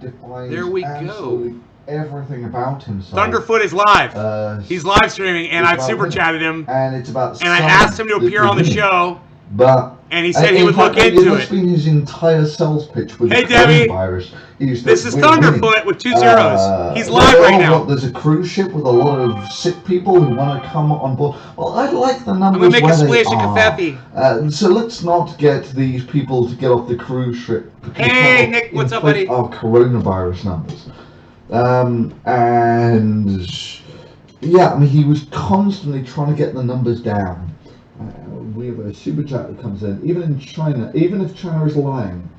defies There we absolutely go. everything about himself. Thunderfoot is live. He's live streaming, and I've super chatted him, and it's about and I asked him to appear on the show, and he said he would look into it. It's been his entire sales pitch with Hey, the Debbie. coronavirus. This is Thunderfoot with 2 zeros. He's live right now. There's a cruise ship with a lot of sick people who want to come on board. Well, I like the numbers I'm gonna make a where splash they of are. Covfefe. So let's not get these people to get off the cruise ship. Hey, Nick, what's up, buddy? Our coronavirus numbers. And yeah, I mean, he was constantly trying to get the numbers down. We have a super chat that comes in. Even in China, even if China is lying,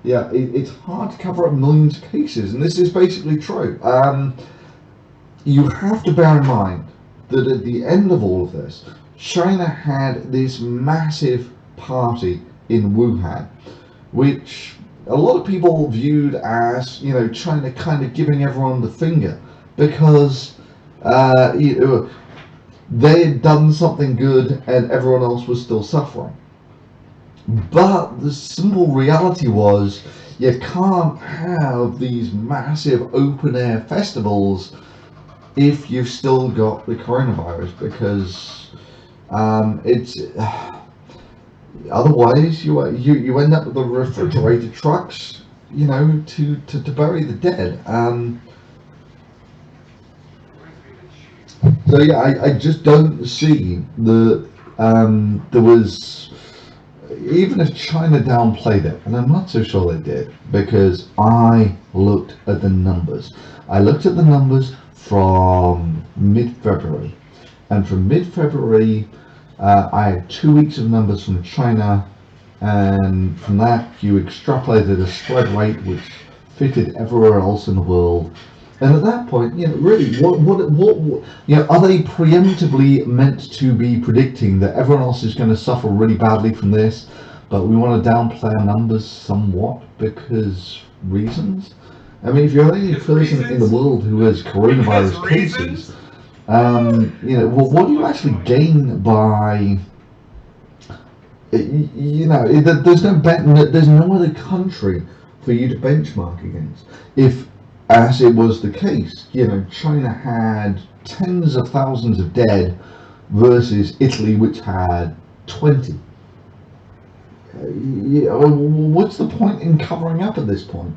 yeah, it's hard to cover up millions of cases, and this is basically true. You have to bear in mind that at the end of all of this, China had this massive party in Wuhan, which a lot of people viewed as, you know, China kind of giving everyone the finger because they had done something good and everyone else was still suffering. But the simple reality was you can't have these massive open-air festivals if you've still got the coronavirus, because it's otherwise you end up with the refrigerated trucks, you know, to bury the dead. So yeah, I just don't see that there was, even if China downplayed it, and I'm not so sure they did, because I looked at the numbers. I looked at the numbers from mid-February, and from mid-February I had 2 weeks of numbers from China, and from that you extrapolated a spread rate which fitted everywhere else in the world. And at that point, you know, really, what, you know, are they preemptively meant to be predicting that everyone else is going to suffer really badly from this, but we want to downplay our numbers somewhat because reasons? I mean, if you're the only person in the world who has coronavirus cases, you know, well, what do you actually gain by, you know, there's no other country for you to benchmark against. If, as it was the case, you know, China had tens of thousands of dead versus Italy, which had 20. You know, what's the point in covering up at this point?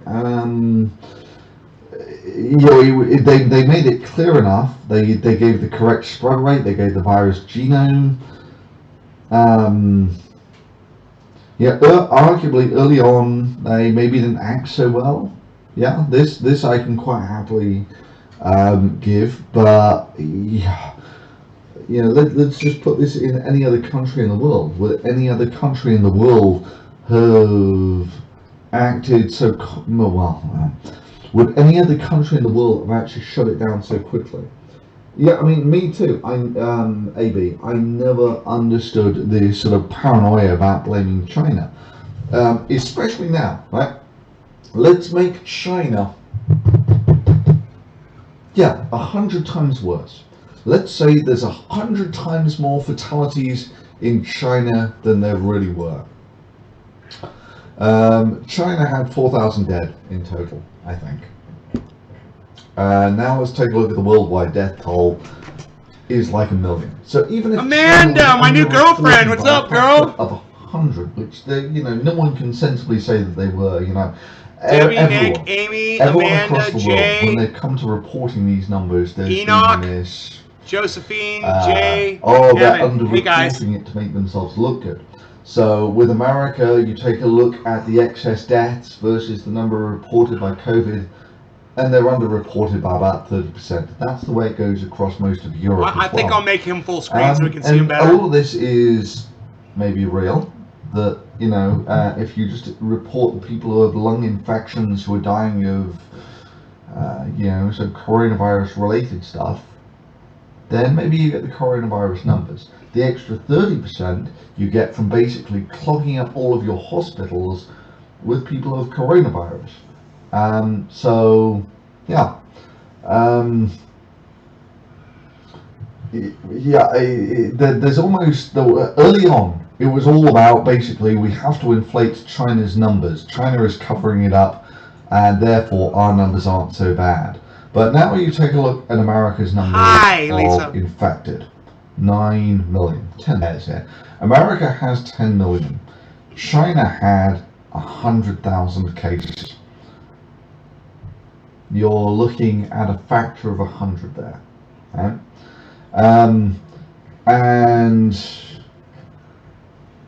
You know, they made it clear enough. They gave the correct spread rate. They gave the virus genome. Yeah, arguably early on they maybe didn't act so well. Yeah, this I can quite happily give, but yeah, you know, let's just put this in any other country in the world. Would any other country in the world have acted so well? Would any other country in the world have actually shut it down so quickly? Yeah, I mean, me too. AB, I never understood the sort of paranoia about blaming China, especially now, right? Let's make China, yeah, 100 times worse. Let's say there's 100 times more fatalities in China than there really were. China had 4,000 dead in total, I think. Now let's take a look at the worldwide death toll. Is like 1 million. So even if Amanda, my new girlfriend, what's up, girl? Of 100, which they, you know, no one can sensibly say that they were, you know. Debbie, everyone, Nick, Amy, everyone Amanda, across the Jay, world, when they come to reporting these numbers, there's Enoch, been this, Josephine, Jay, they're Kevin. Hey guys. under-reporting it to make themselves look good. So with America, you take a look at the excess deaths versus the number reported by COVID, and they're underreported by about 30%. That's the way it goes across most of Europe. I think I'll make him full screen so we can see him better. All of this is maybe real. That, you know, if you just report the people who have lung infections who are dying of, you know, so coronavirus-related stuff, then maybe you get the coronavirus numbers. The extra 30% you get from basically clogging up all of your hospitals with people who have coronavirus. So, yeah. Yeah, there's almost, early on it was all about basically we have to inflate China's numbers. China is covering it up, and therefore our numbers aren't so bad. But now you take a look at America's numbers of infected. 9 million. 10 days here. America has 10 million. China had 100,000 cases. You're looking at a factor of 100 there. Right? And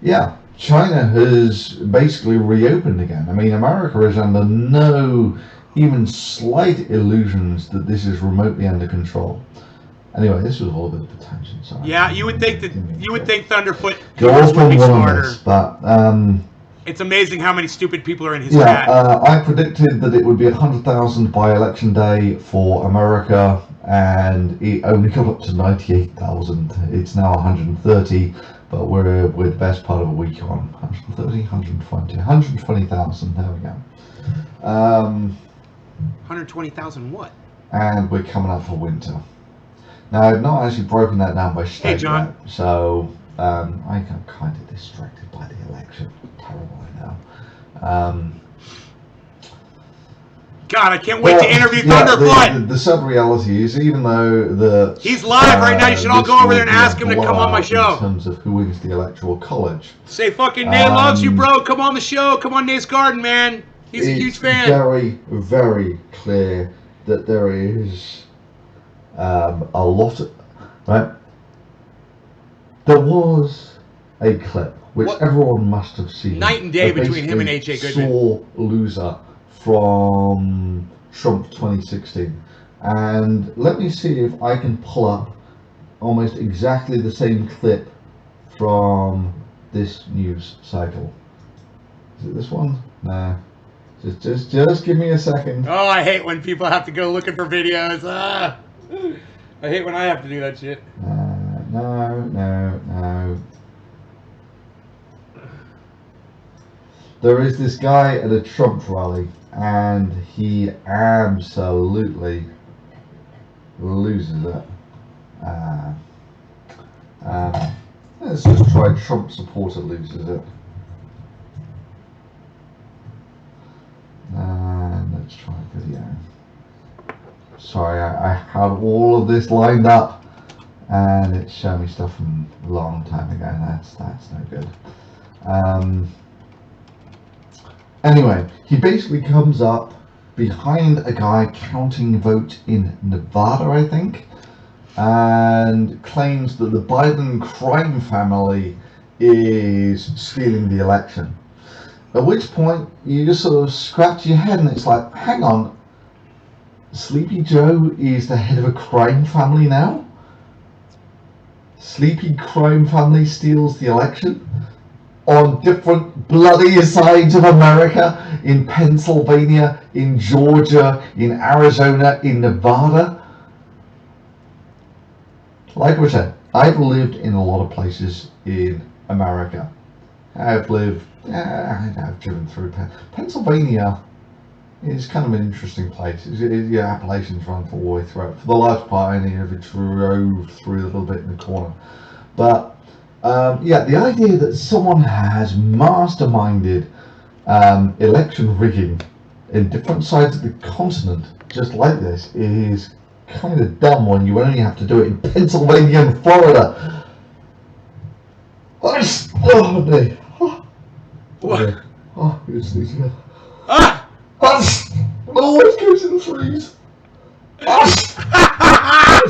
yeah, China has basically reopened again. I mean, America is under no even slight illusions that this is remotely under control. Anyway, this was all a bit of a tangent. Sorry. Yeah, you would think Thunderfoot would be smarter. But it's amazing how many stupid people are in his chat. I predicted that it would be 100,000 by election day for America, and it only got up to 98,000. It's now 130, but we're the best part of a week on 130, 120, 120,000. There we go. 120,000 what? And we're coming up for winter. Now, I've not actually broken that down by state yet, so I got kind of distracted by the election. Terrible, I know. God, I can't wait to interview Thunderfoot. The sad reality is, even though he's live right now, you should all go over there and ask him to come on my show. In terms of who wins the electoral college, say fucking Nate loves you, bro. Come on the show. Come on Nate's Garden, man. He's a huge fan. It's very, very clear that there is a lot of, right? There was a clip which everyone must have seen. Night and day between him and AJ Goodman. Sore loser from Trump 2016. And let me see if I can pull up almost exactly the same clip from this news cycle. Is it this one? Nah. Just give me a second. Oh, I hate when people have to go looking for videos. I hate when I have to do that shit. No. There is this guy at a Trump rally, and he absolutely loses it. Let's just try Trump supporter loses it. Let's try video. Sorry, I had all of this lined up, and it's showing me stuff from a long time ago. That's no good. Anyway, he basically comes up behind a guy counting votes in Nevada, I think, and claims that the Biden crime family is stealing the election. At which point, you just sort of scratch your head and it's like, hang on, Sleepy Joe is the head of a crime family now? Sleepy crime family steals the election? On different bloody sides of America, in Pennsylvania, in Georgia, in Arizona, in Nevada. Like I said, I've lived in a lot of places in America. I've driven through Pennsylvania. Is kind of an interesting place. The Appalachians run all the way through. For the large part, I only ever drove through a little bit in the corner. But yeah, the idea that someone has masterminded election rigging in different sides of the continent, just like this, is kind of dumb when you only have to do it in Pennsylvania and Florida. Oh, no. What? Oh, you're sneezing. Ah! It always goes in threes.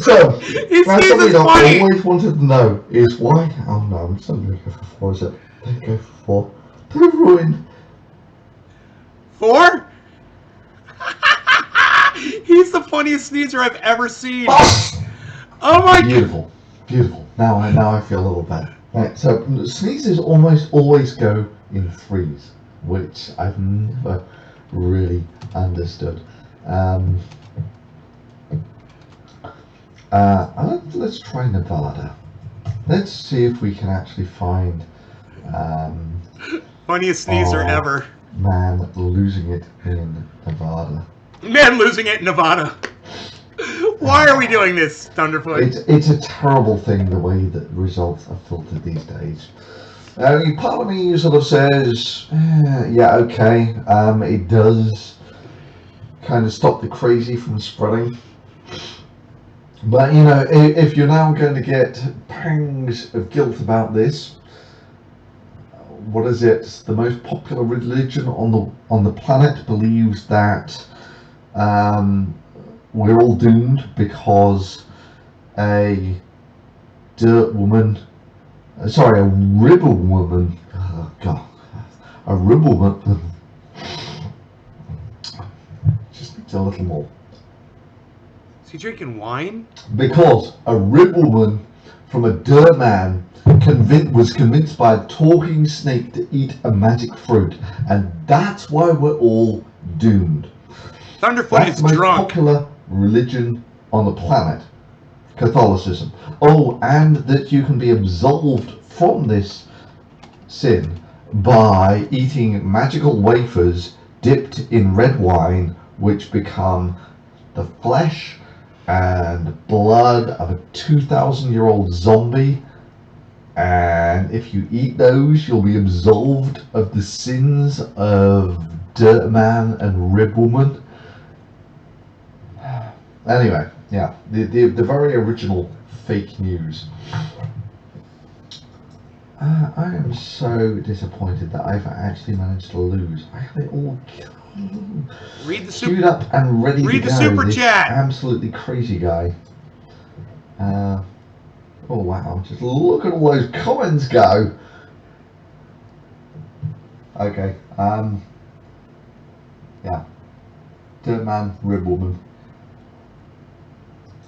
So, that's something I always wanted to know is why. Oh no, I'm still going to go for 4. Is it? Don't go for 4. They're ruined. 4? He's the funniest sneezer I've ever seen. Oh my god. Beautiful. Beautiful. Now I feel a little better. Right, so sneezes almost always go in 3s, which I've never really understood. Let's try Nevada. Let's see if we can actually find funniest sneezer ever. Man losing it in Nevada. Man losing it in Nevada. Why are we doing this, Thunderfoot? It's a terrible thing the way that results are filtered these days. Part of me sort of says, yeah, okay, it does kind of stop the crazy from spreading. But, you know, if you're now going to get pangs of guilt about this, what is it? The most popular religion on the planet believes that we're all doomed because a dirt woman, sorry, a ribble woman. Oh, God, a ribble woman. Just needs a little more. Is he drinking wine? Because a ribble woman from a dirt man was convinced by a talking snake to eat a magic fruit, and that's why we're all doomed. Thunderfoot That's is the most drunk. popular religion on the planet, Catholicism. Oh, and that you can be absolved from this sin by eating magical wafers dipped in red wine, which become the flesh and blood of a 2,000-year-old zombie. And if you eat those, you'll be absolved of the sins of Dirt Man and Rib Woman. Anyway, yeah, the very original fake news. I am so disappointed that I've actually managed to lose. I have it all queued up and ready to go. Read the super chat. Absolutely crazy guy. Oh wow, just look at all those comments go. Okay, yeah. Dirt Man, Rib Woman.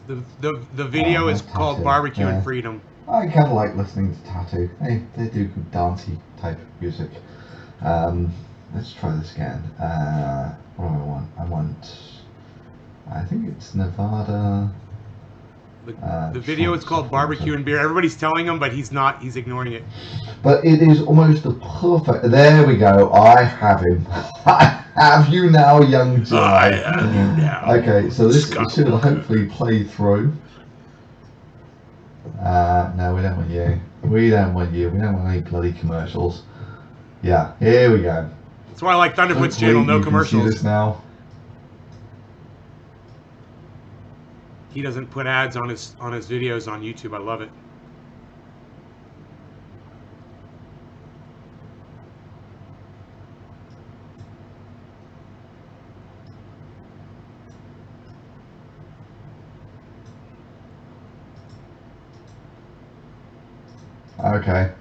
The video is called Barbecue and Freedom. I kind of like listening to Tattoo. They do good dancey type music. Let's try this again. What do I want? I think it's Nevada. The video is called Barbecue and Beer. Everybody's telling him, but he's not. He's ignoring it. But it is almost the perfect. There we go. I have him. I have you now, young Jedi. I have you now. Okay, so this should hopefully play through. No, we don't want you. We don't want you. We don't want any bloody commercials. Yeah, here we go. That's why I like Thunderfoot's channel. No commercials. See this now. He doesn't put ads on his videos on YouTube. I love it. Okay.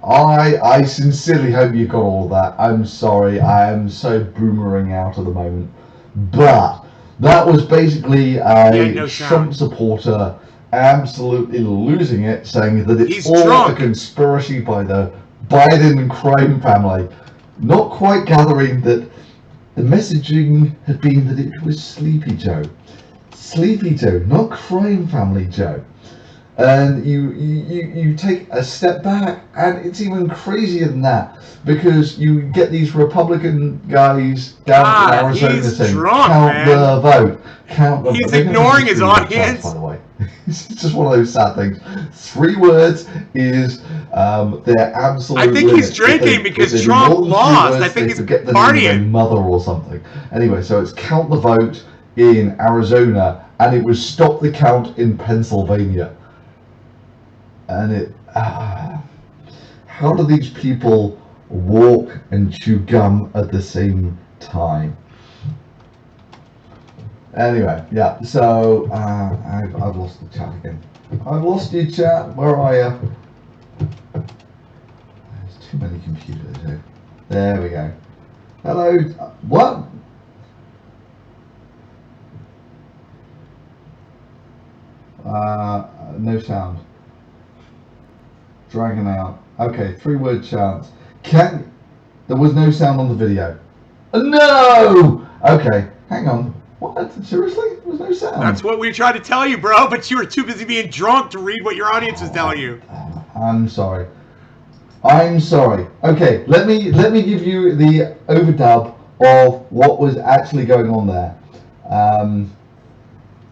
I sincerely hope you got all of that. I'm sorry, I am so boomerang out at the moment. But that was basically a Trump supporter absolutely losing it, saying that it's all a conspiracy by the Biden crime family. Not quite gathering that the messaging had been that it was Sleepy Joe. Sleepy Joe, not crime family Joe. And you take a step back, and it's even crazier than that, because you get these Republican guys down in Arizona saying, "Count the vote, count the vote." He's ignoring his audience. By the way, it's just one of those sad things. 3 words is their absolute. I think he's drinking because Trump lost. I think he's partying. Mother or something. Anyway, so it's count the vote in Arizona, and it was stop the count in Pennsylvania. And it, how do these people walk and chew gum at the same time? Anyway, yeah, so I've lost the chat again. I've lost you, chat. Where are you? There's too many computers here. There we go. Hello. What? No sound. Dragging out. Okay, 3-word chance. There was no sound on the video. No! Okay, hang on. What? Seriously? There was no sound? That's what we tried to tell you, bro, but you were too busy being drunk to read what your audience was telling you. I'm sorry. I'm sorry. Okay, let me give you the overdub of what was actually going on there.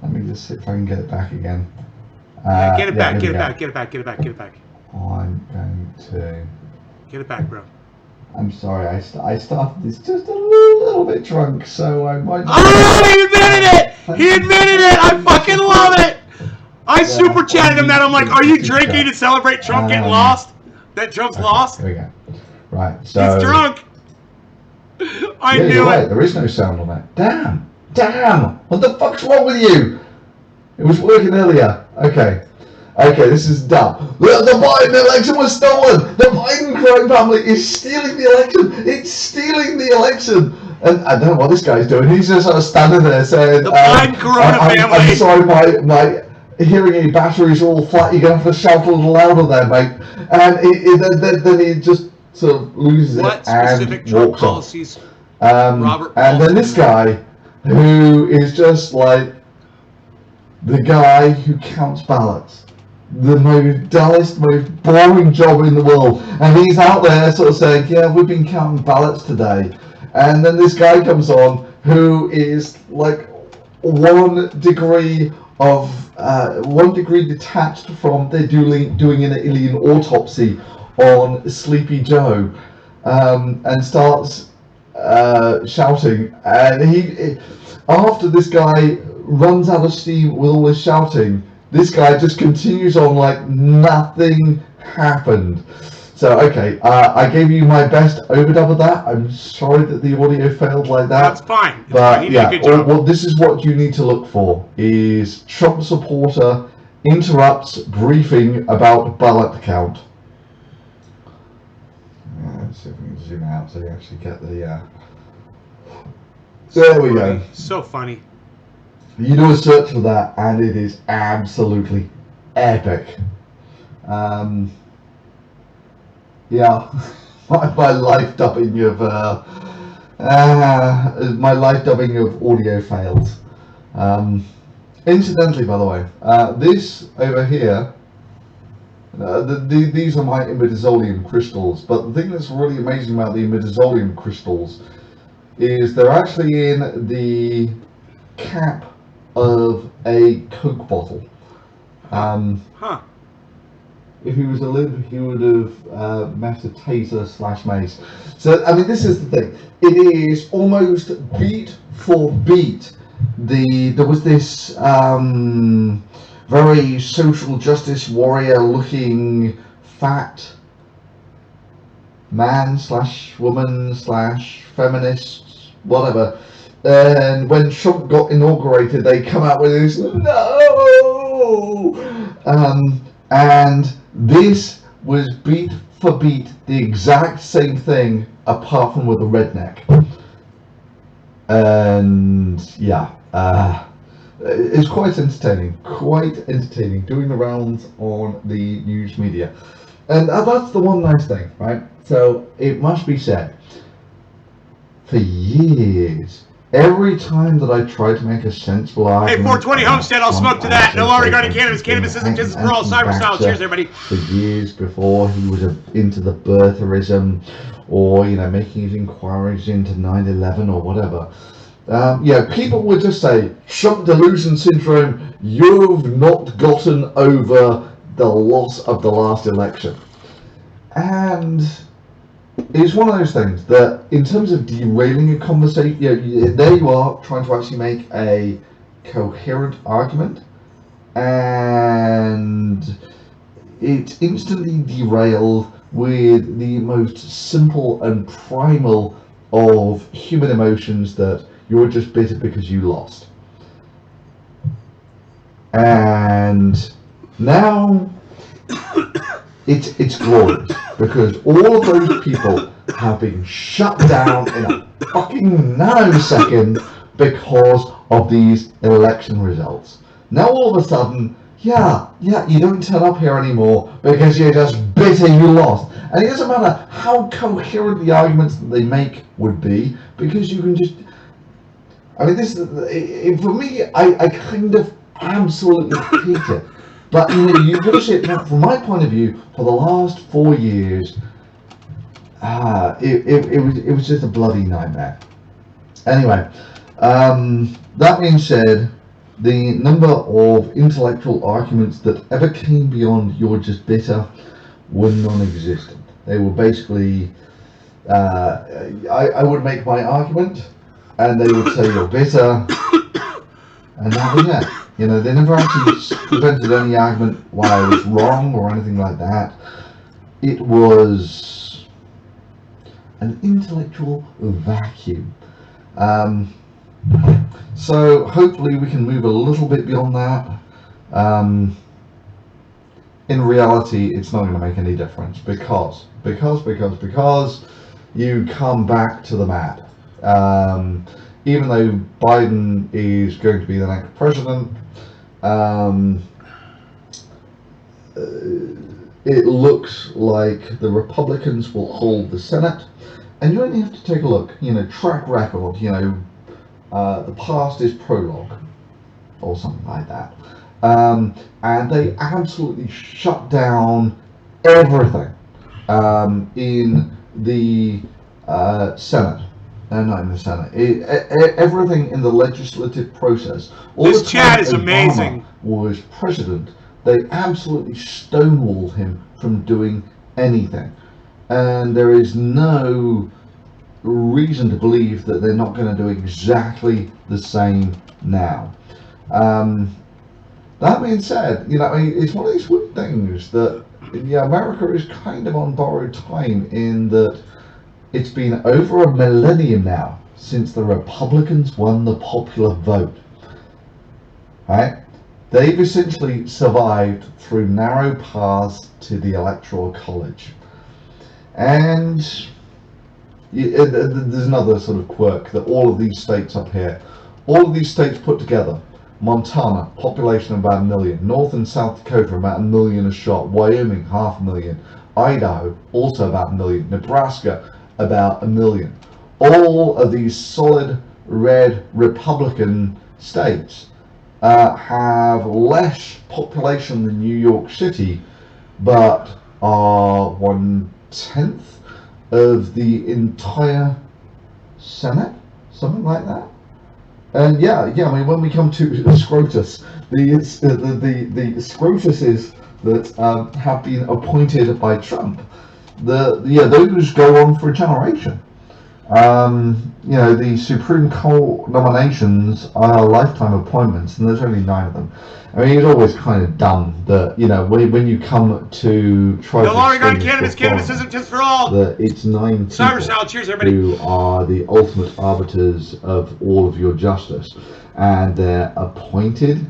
Let me just see if I can get it back again. Get it back. I'm going to... Get it back, bro. I'm sorry, I started this just a little bit drunk, so I might. Oh, he admitted it! He admitted it! I fucking love it! I super chatted him that. I'm like, are you drinking to celebrate Trump getting lost? That Trump's lost? Here we go. Right, so. He's drunk! I knew you're it! right, there is no sound on that. Damn! Damn! What the fuck's wrong with you? It was working earlier. Okay. Okay, this is dumb. The Biden election was stolen! The Biden crime family is stealing the election! It's stealing the election! And I don't know what this guy's doing. He's just sort of standing there saying, The Biden corona family! I'm sorry, my hearing aid batteries are all flat. You're going to have to shout a little louder there, mate. And then he just sort of loses what it and specific Trump walks policies? off. And then this guy, who is just like the guy who counts ballots. The most dullest, most boring job in the world, and he's out there sort of saying, yeah, we've been counting ballots today. And then this guy comes on who is like 1 degree detached from they're doing an alien autopsy on Sleepy Joe, and starts shouting. And he after this guy runs out of steam with all his shouting, this guy just continues on like nothing happened. So, okay, I gave you my best overdub of that. I'm sorry that the audio failed like that. That's fine. But yeah, this is what you need to look for, is Trump supporter interrupts briefing about ballot count. Let's see if we can zoom out so you actually get the... There we go. So funny. You do a search for that, and it is absolutely epic. Yeah, my live dubbing of audio fails. Incidentally, by the way, this over here, these are my imidazolium crystals. But the thing that's really amazing about the imidazolium crystals is they're actually in the cap of a Coke bottle. If he was a lid, he would have met a taser / mace. So, I mean, this is the thing. It is almost beat for beat. There was this very social justice warrior looking fat man / woman / feminist, whatever. And when Trump got inaugurated, they come out with this, no! And this was beat for beat the exact same thing, apart from with a redneck. And yeah, it's quite entertaining, doing the rounds on the news media. And that's the one nice thing, right? So it must be said, for years, every time that I try to make a sensible argument... Hey, 420 Homestead, I'll smoke to that. No law regarding cannabis. Cannabis isn't just for all cyber style. Cheers, everybody. For years before he was into the birtherism, or, you know, making his inquiries into 9/11 or whatever. Yeah, people would just say, Trump delusion syndrome, you've not gotten over the loss of the last election. And it's one of those things that, in terms of derailing a conversation, there you are trying to actually make a coherent argument, and it's instantly derailed with the most simple and primal of human emotions, that you're just bitter because you lost. And now it's glorious, because all of those people have been shut down in a fucking nanosecond because of these election results. Now all of a sudden, yeah, you don't turn up here anymore because you're just bitter you lost. And it doesn't matter how coherent the arguments that they make would be, because you can just... I mean, for me, I kind of absolutely hate it. But, you know, you've got to see it from my point of view. For the last 4 years, it was just a bloody nightmare. Anyway, that being said, the number of intellectual arguments that ever came beyond "you're just bitter" were non-existent. They were basically, I would make my argument, and they would say you're bitter, and that was it. You know, they never actually presented any argument why I was wrong or anything like that. It was an intellectual vacuum. So hopefully we can move a little bit beyond that. In reality, it's not going to make any difference because you come back to the mat. Even though Biden is going to be the next president, it looks like the Republicans will hold the Senate. And you only have to take a look, you know, track record, you know, the past is prologue or something like that. And they absolutely shut down everything in the Senate. Not in the Senate. Everything in the legislative process. All This the chat time is Obama amazing. was president, they absolutely stonewalled him from doing anything. And there is no reason to believe that they're not going to do exactly the same now. That being said, you know, I mean, it's one of these weird things that, yeah, America is kind of on borrowed time in that it's been over a millennium now since the Republicans won the popular vote. Right? They've essentially survived through narrow paths to the Electoral College. And there's another sort of quirk that all of these states up here, all of these states put together, Montana, population of about 1 million, North and South Dakota about 1 million a shot, Wyoming 500,000, Idaho also about 1 million, Nebraska about 1 million. All of these solid red Republican states have less population than New York City, but are 1/10 of the entire Senate, something like that. And yeah, I mean, when we come to SCROTUS, the SCROTUSes that have been appointed by Trump, those go on for a generation. You know, the Supreme Court nominations are lifetime appointments, and there's only 9 of them. I mean, it's always kind of dumb that, you know, when you come to try No to longer got explain cannabis. to Cannabis foreigners isn't just for all. that it's 9 Cyber people salad. Cheers, everybody. who are the ultimate arbiters of all of your justice, and they're appointed,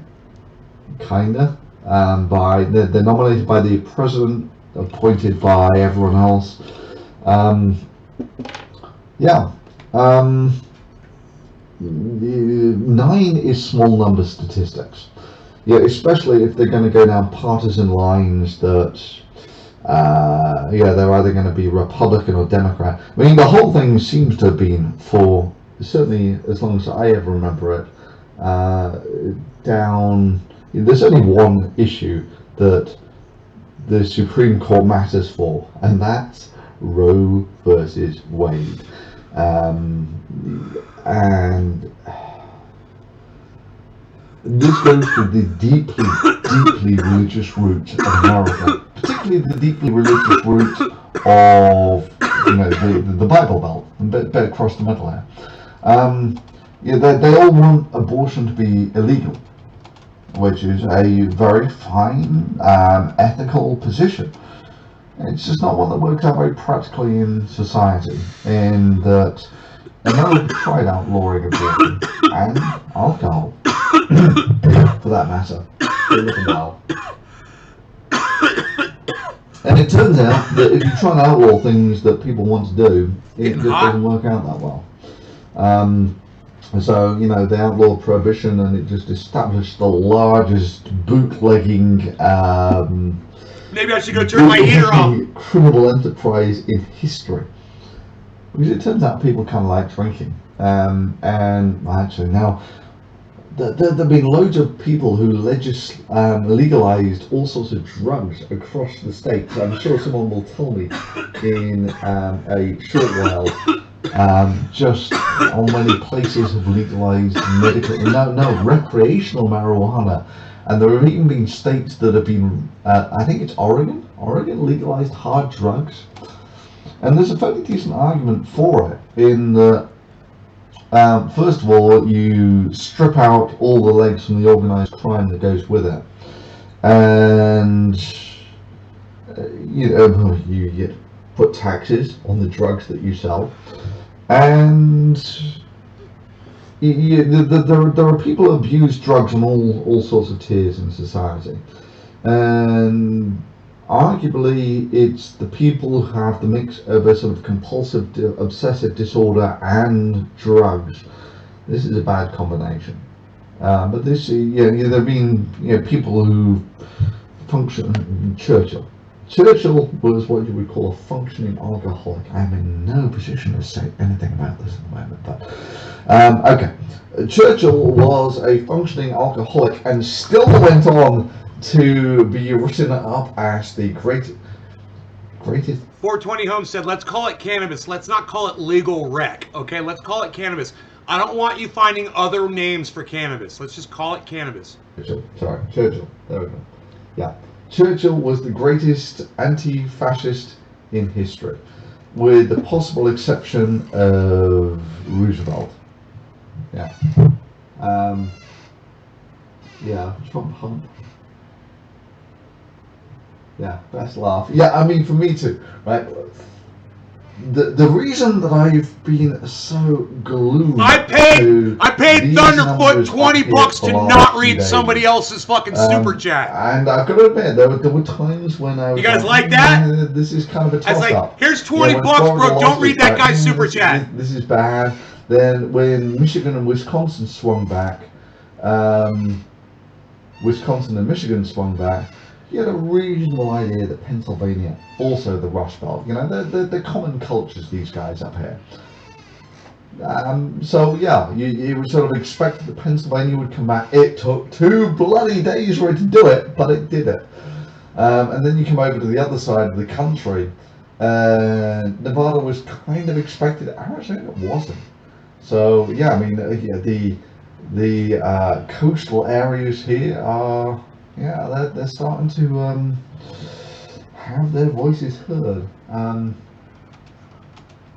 kinda, they're nominated by the president, appointed by everyone else. 9 is small number statistics. Yeah, especially if they're going to go down partisan lines that, they're either going to be Republican or Democrat. I mean, the whole thing seems to have been, for certainly as long as I ever remember it, there's only one issue that the Supreme Court matters for, and that's Roe versus Wade. And this goes to the deeply religious roots of America, particularly the deeply religious roots of, you know, the Bible Belt, a bit across the middle here. They all want abortion to be illegal, which is a very fine, ethical position. It's just not one that works out very practically in society, in that America tried outlawing abortion and alcohol, for that matter, for a little while. And it turns out that if you try and outlaw things that people want to do, it just doesn't work out that well. So, you know, they outlawed prohibition, and it just established the largest bootlegging, maybe I should go turn my heater off. Criminal enterprise in history. Because it turns out people kind of like drinking. And actually now, there have been loads of people who legalized all sorts of drugs across the states. I'm sure someone will tell me in a short while just how many places have legalized recreational marijuana. And there have even been states that have been, I think it's Oregon legalized hard drugs. And there's a fairly decent argument for it in that, first of all, you strip out all the legs from the organised crime that goes with it. And, you put taxes on the drugs that you sell. And there are people who abuse drugs on all sorts of tiers in society. And arguably, it's the people who have the mix of a sort of compulsive, obsessive disorder and drugs. This is a bad combination. But this, there have been people who function. Churchill was what you would call a functioning alcoholic. I'm in no position to say anything about this at the moment, but okay. Churchill was a functioning alcoholic and still went on to be written up as the greatest. 420 Homestead, let's call it cannabis. Let's not call it legal rec, okay? Let's call it cannabis. I don't want you finding other names for cannabis. Let's just call it cannabis. Churchill. There we go. Yeah. Churchill was the greatest anti-fascist in history, with the possible exception of Roosevelt. Yeah. Trump hump. Yeah, best laugh. Yeah, I mean, for me too, right? The reason that I've been so glued I paid Thunderfoot $20 to not read somebody else's fucking super chat. And I've got to admit, there were times when I was. You guys like that? This is kind of a toss-up. I was like, here's $20, bro. Don't read that guy's super chat. This is bad. Then when Michigan and Wisconsin swung back, Wisconsin and Michigan swung back, you had a reasonable idea that Pennsylvania, also the Rust Belt, the common cultures, these guys up here. So yeah, you would sort of expect that Pennsylvania would come back. It took 2 bloody days for it to do it, but it did it. And then you come over to the other side of the country. Nevada was kind of expected. Arizona wasn't. So yeah, I mean, the coastal areas here are. Yeah, they're starting to have their voices heard.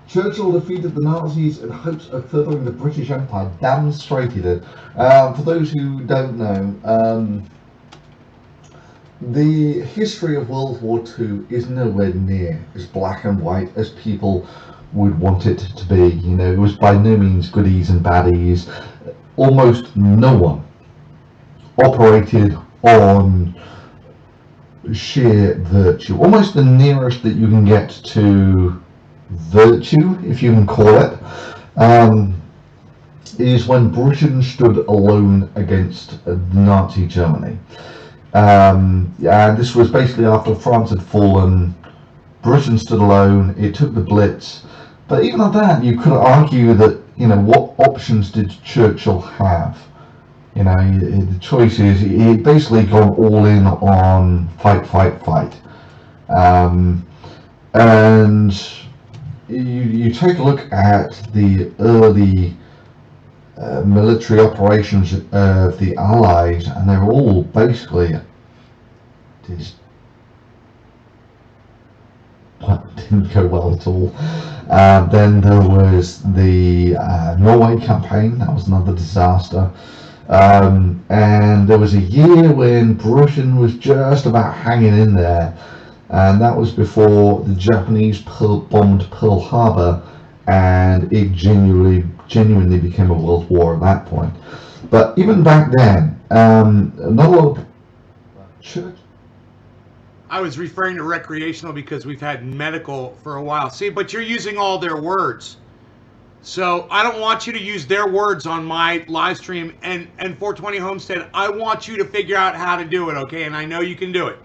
Churchill defeated the Nazis in hopes of furthering the British Empire. Damn straight he did. For those who don't know, the history of World War II is nowhere near as black and white as people would want it to be. It was by no means goodies and baddies. Almost no one operated on sheer virtue. Almost the nearest that you can get to virtue, if you can call it, is when Britain stood alone against Nazi Germany. And this was basically after France had fallen. Britain stood alone. It took the Blitz. But even at that, you could argue that, what options did Churchill have? The choice is he basically gone all in on fight. And you take a look at the early military operations of the Allies, and they're all basically didn't go well at all. Then there was the Norway campaign. That was another disaster. And there was a year when Britain was just about hanging in there, and that was before the Japanese bombed Pearl Harbor, and it genuinely became a world war at that point. But even back then, not a lot of church. I was referring to recreational because we've had medical for a while. See, but you're using all their words. So I don't want you to use their words on my live stream, and 420 Homestead, I want you to figure out how to do it, okay? And I know you can do it.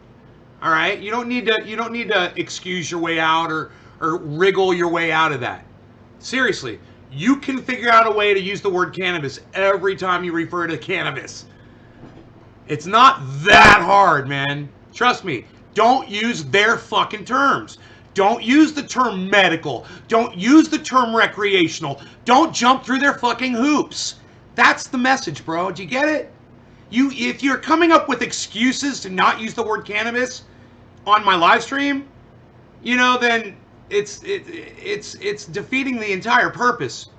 All right? You don't need to excuse your way out or wriggle your way out of that. Seriously, you can figure out a way to use the word cannabis every time you refer to cannabis. It's not that hard, man. Trust me. Don't use their fucking terms. Don't use the term medical. Don't use the term recreational. Don't jump through their fucking hoops. That's the message, bro. Do you get it? If you're coming up with excuses to not use the word cannabis on my live stream, then it's defeating the entire purpose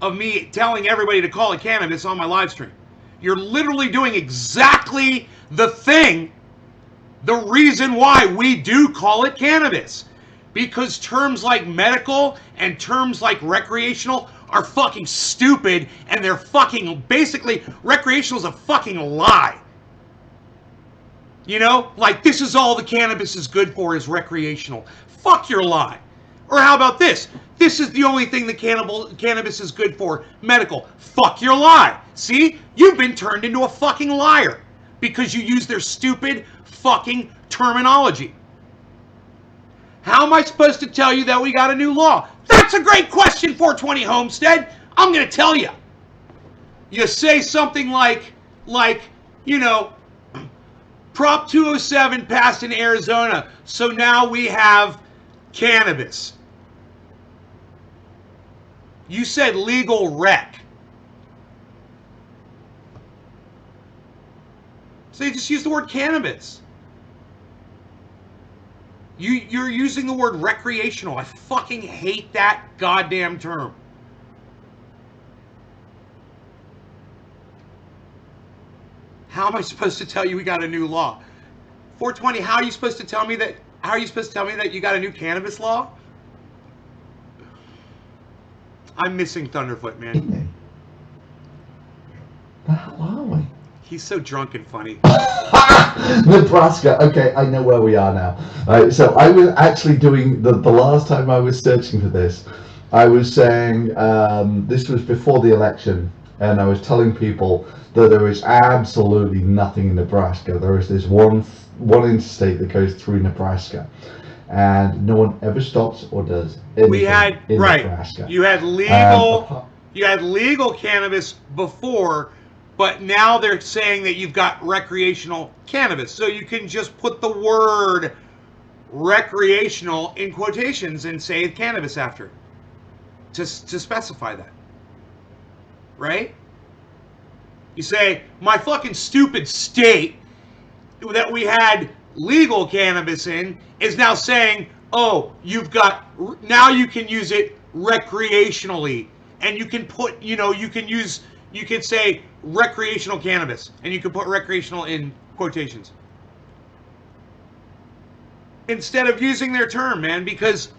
of me telling everybody to call it cannabis on my live stream. You're literally doing exactly the thing, the reason why we do call it cannabis. Because terms like medical and terms like recreational are fucking stupid, and they're fucking, basically, recreational is a fucking lie. You know, like, this is all the cannabis is good for is recreational. Fuck your lie. Or how about this? This is the only thing that cannabis is good for, medical. Fuck your lie. See? You've been turned into a fucking liar because you use their stupid fucking terminology. How am I supposed to tell you that we got a new law? That's a great question, 420 Homestead. I'm going to tell you. You say something like, you know, Prop 207 passed in Arizona, so now we have cannabis. You said legal rec. So you just use the word cannabis. You're using the word recreational. I fucking hate that goddamn term. How am I supposed to tell you we got a new law? 420, how are you supposed to tell me that? How are you supposed to tell me that you got a new cannabis law? I'm missing Thunderfoot, man. The hell are we? He's so drunk and funny. Nebraska. Okay, I know where we are now. So I was actually doing the last time I was searching for this. I was saying this was before the election, and I was telling people that there is absolutely nothing in Nebraska. There is this one interstate that goes through Nebraska, and no one ever stops or does anything in Nebraska. You had legal cannabis before, but now they're saying that you've got recreational cannabis. So you can just put the word recreational in quotations and say cannabis after it to specify that. Right? You say, my fucking stupid state that we had legal cannabis in is now saying, oh, now you can use it recreationally. And you can put, you can say recreational cannabis. And you can put recreational in quotations. Instead of using their term, man, because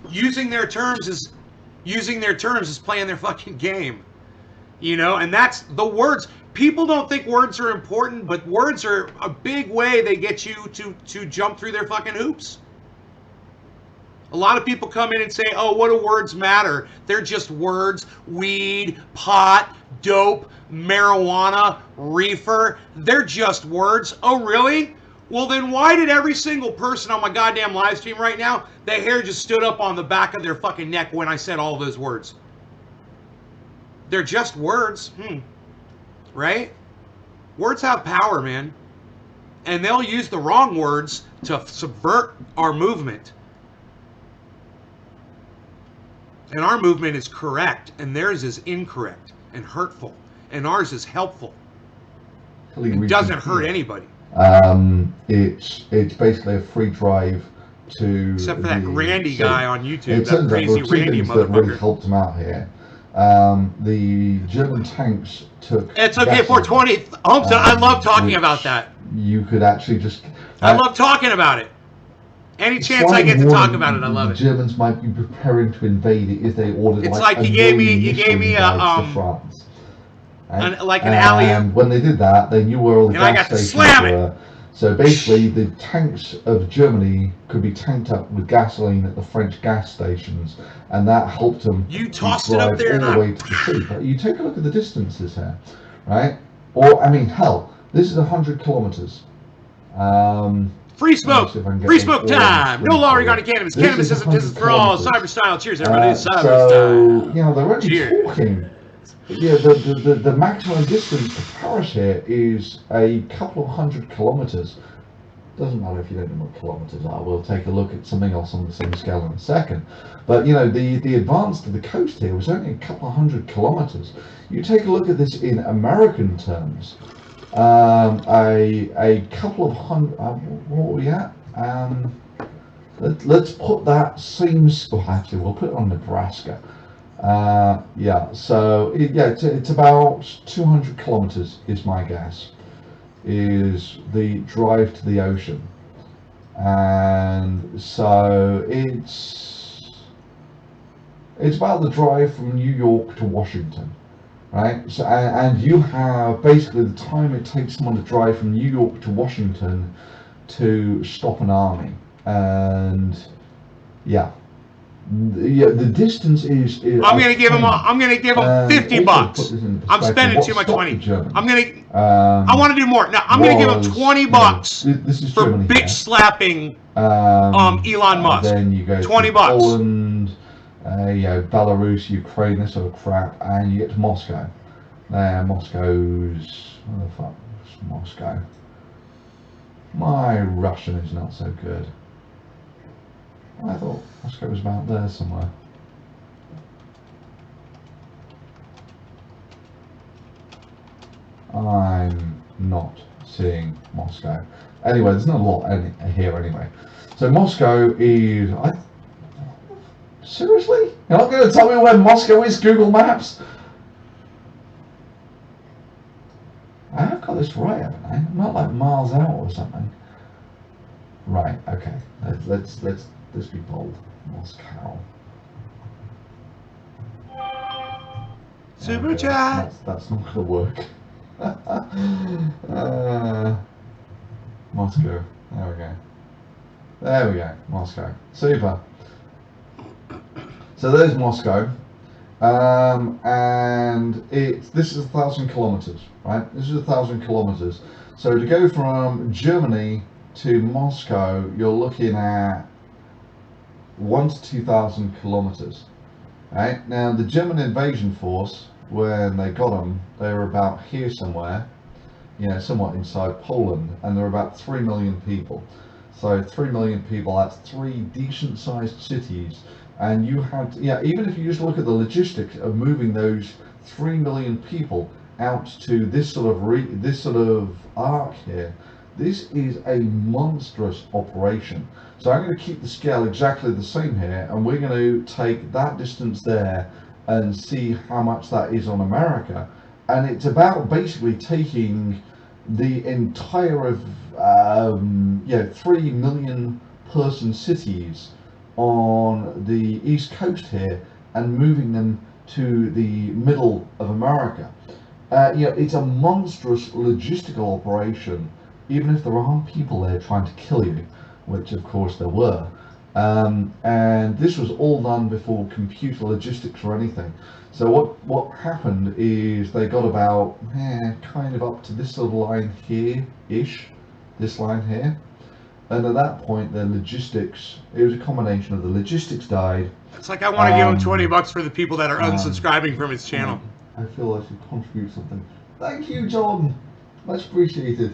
using their terms is playing their fucking game. You know, and that's the words. People don't think words are important, but words are a big way they get you to jump through their fucking hoops. A lot of people come in and say, oh, what do words matter? They're just words. Weed, pot, dope, marijuana, reefer. They're just words. Oh, really? Well, then why did every single person on my goddamn live stream right now, their hair just stood up on the back of their fucking neck when I said all those words? They're just words. Right? Words have power, man. And they'll use the wrong words to subvert our movement. And our movement is correct, and theirs is incorrect and hurtful, and ours is helpful. It doesn't hurt anybody. It's basically a free drive to. Except for that Randy guy on YouTube, that crazy Randy motherfucker. That really helped him out here. The German tanks took. It's okay, 420. Homestead, I love talking about that. You could actually just. I love talking about it. Any chance I get to talk about it, I love it. The Germans might be preparing to invade it if they ordered. It's like you gave me France. Like an alley-oop. And when they did that, they knew where all the gas stations were. It. So basically, the tanks of Germany could be tanked up with gasoline at the French gas stations, and that helped them. You tossed it up there all the way to the sea. But you take a look at the distances here, right? Or I mean, hell, this is 100 kilometers. Free smoke! Free smoke time! No law regarding cannabis. Cannabis isn't just for all. Cyber style. Cheers, everybody. Cyber style. You know, they're only talking. Yeah, the maximum distance to Paris here is a couple of 100 kilometers. Doesn't matter if you don't know what kilometers are. We'll take a look at something else on the same scale in a second. But you know, the advance to the coast here was only a couple of 100 kilometers. You take a look at this in American terms. A couple of hundred. What were we at? let's put that same score. Actually, we'll put it on Nebraska. Yeah, so it's about 200 kilometers is my guess. Is the drive to the ocean, and so it's about the drive from New York to Washington, right? So and you have basically the time it takes someone to drive from New York to Washington to stop an army, and yeah. Yeah, the distance is I'm gonna give him. I'm gonna give him $50. I'm spending too much money. I'm gonna. I want to do more. Now I'm gonna give him $20 this is for Germany bitch here. slapping Elon Musk. Then you go $20. to Poland, Belarus, Ukraine, this sort of crap, and you get to Moscow. Moscow's where the fuck is Moscow? My Russian is not so good. I thought Moscow was about there somewhere. I'm not seeing Moscow. Anyway, there's not a lot here anyway. So Moscow is... Seriously? You're not going to tell me where Moscow is, Google Maps? I have got this right, haven't I? I'm not like miles out or something. Right, okay. Let's be bold. Moscow. Super chat. That's not gonna work. Moscow. There we go. There we go. Moscow. Super. So there's Moscow. And this is 1,000 kilometers, right? This is 1,000 kilometers. So to go from Germany to Moscow, you're looking at 1,000 to 2,000 kilometers. Right now, the German invasion force, when they got them, they were about here somewhere, somewhat inside Poland, and there were about 3 million people. So 3 million people, that's 3 decent-sized cities, and you had, even if you just look at the logistics of moving those 3 million people out to this sort of arc here. This is a monstrous operation. So I'm going to keep the scale exactly the same here, and we're going to take that distance there and see how much that is on America. And it's about basically taking the entire of 3 million person cities on the east coast here and moving them to the middle of America. It's a monstrous logistical operation, even if there aren't people there trying to kill you, which of course there were. And this was all done before computer logistics or anything. So what happened is they got about kind of up to this sort of line here-ish, this line here. And at that point, the logistics, it was a combination of the logistics died. It's like I want to give him $20 for the people that are unsubscribing from his channel. I feel I should contribute something. Thank you, John. Much appreciated.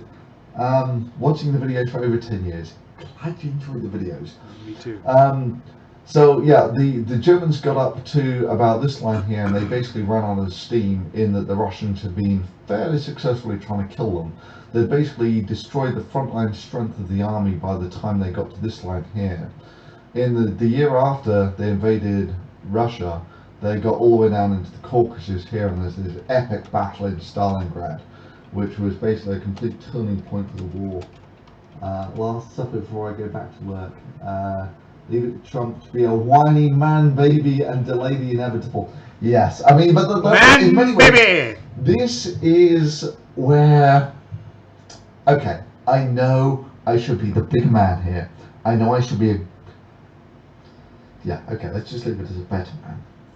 Watching the videos for over 10 years. Glad you enjoyed the videos. Me too. So yeah, the Germans got up to about this line here, and they basically ran out of steam in that the Russians had been fairly successfully trying to kill them. They basically destroyed the frontline strength of the army by the time they got to this line here. In the year after they invaded Russia, they got all the way down into the Caucasus here, and there's this epic battle in Stalingrad, which was basically a complete turning point for the war. Last supper before I go back to work. Leave it to Trump to be a whiny man baby and delay the inevitable. Yes, I mean, but in many ways, this is where. Okay, I know I should be the big man here. I know I should be a. Yeah, okay, let's just leave it as a better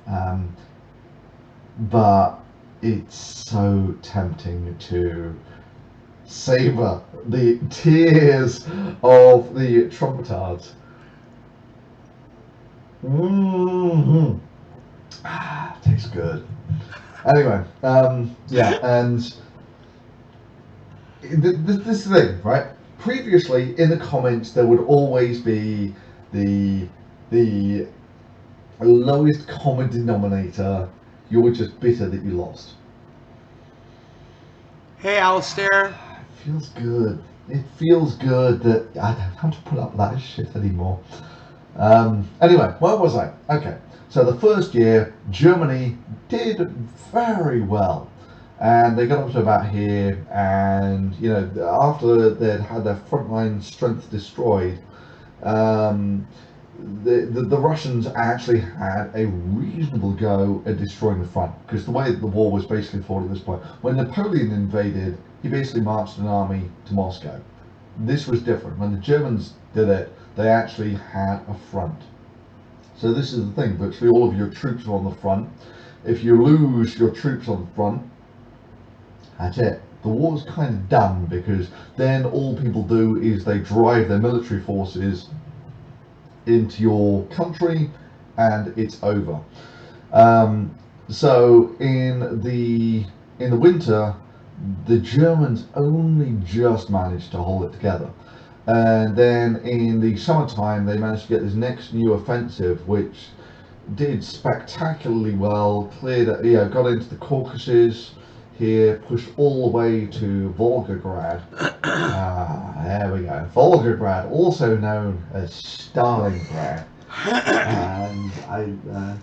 man. But it's so tempting to savor the tears of the Trumpetards. Tastes good. Anyway, and this thing, right? Previously, in the comments, there would always be the lowest common denominator. You're just bitter that you lost. Hey, Alistair. It feels good. It feels good that I don't have to put up with that shit anymore. Anyway, where was I? Okay, so the first year, Germany did very well. And they got up to about here, and after they'd had their frontline strength destroyed, um, the Russians actually had a reasonable go at destroying the front, because the way the war was basically fought at this point, when Napoleon invaded, he basically marched an army to Moscow. This was different. When the Germans did it, they actually had a front. So this is the thing, virtually all of your troops are on the front. If you lose your troops on the front, that's it. The war's kind of done, because then all people do is they drive their military forces into your country and it's over. So in the winter, the Germans only just managed to hold it together. And then in the summertime, they managed to get this next new offensive, which did spectacularly well, got into the Caucasus here, pushed all the way to Volgograd. There we go. Volgograd, also known as Stalingrad. And I'm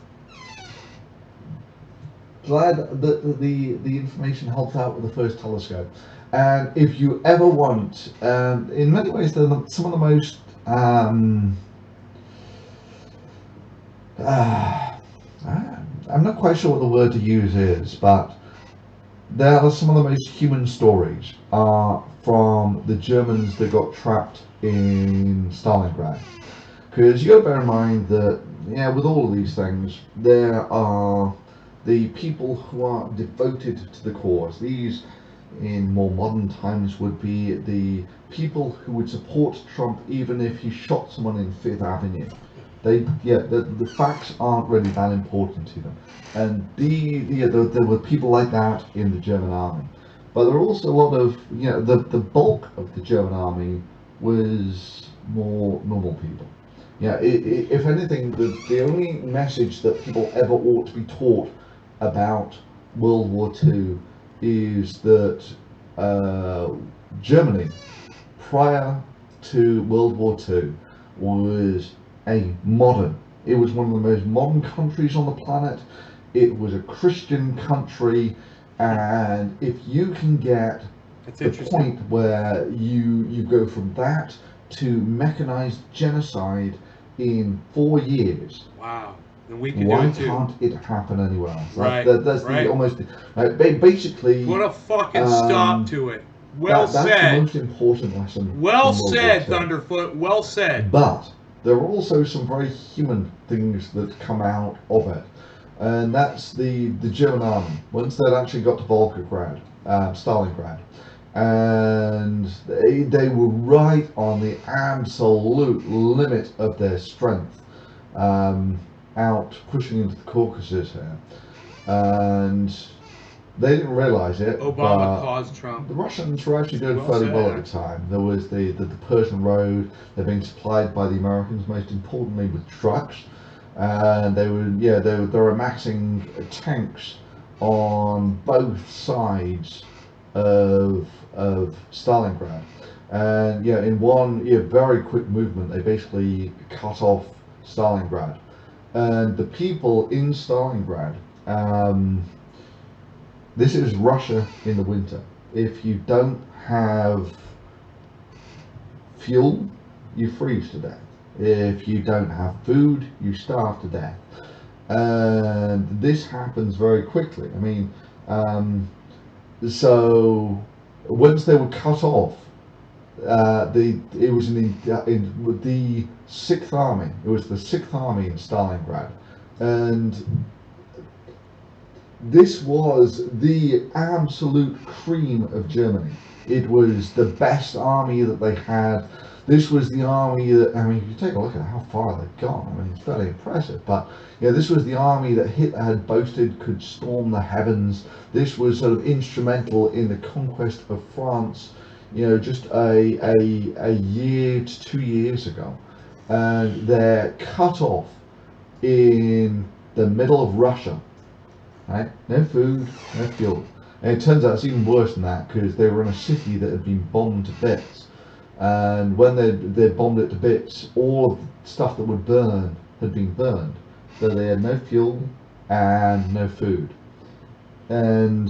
glad that the information helped out with the first telescope. And if you ever want, in many ways, they're some of the most I'm not quite sure what the word to use is, but they are some of the most human stories from the Germans that got trapped in Stalingrad. Because you got to bear in mind that, with all of these things, there are the people who are devoted to the cause. These, in more modern times, would be the people who would support Trump even if he shot someone in Fifth Avenue. The facts aren't really that important to them, and there were people like that in the German army, but there were also a lot of the bulk of the German army was more normal people. If anything, the only message that people ever ought to be taught about World War II is that Germany, prior to World War II, was it was one of the most modern countries on the planet. It was a Christian country, and if you can get the point where you go from that to mechanized genocide in 4 years, wow, then we can why do it too. can't it happen anywhere else? Right, that's right. the almost basically put a fucking stop to it. Well that's said. the most important lesson. Well said, Thunderfoot. Well said. But there are also some very human things that come out of it, and that's the German army. Once they'd actually got to Volgograd, Stalingrad, and they were right on the absolute limit of their strength, out pushing into the Caucasus here, and they didn't realize it. Obama caused Trump. The Russians were actually doing fairly well at the time. There was the Persian Road. They're being supplied by the Americans, most importantly with trucks, and they were amassing tanks on both sides of Stalingrad. And in one very quick movement, they basically cut off Stalingrad, and the people in Stalingrad. This is Russia in the winter. If you don't have fuel, you freeze to death. If you don't have food, you starve to death. And this happens very quickly. I mean, so once they were cut off, it was in the 6th Army. It was the 6th Army in Stalingrad, and this was the absolute cream of Germany. It was the best army that they had. This was the army that, I mean, if you take a look at how far they've gone, I mean, it's fairly impressive. But this was the army that Hitler had boasted could storm the heavens. This was sort of instrumental in the conquest of France, just a year to 2 years ago. And they're cut off in the middle of Russia. Right? No food, no fuel. And it turns out it's even worse than that, because they were in a city that had been bombed to bits. And when they bombed it to bits, all of stuff that would burn had been burned. So they had no fuel and no food. And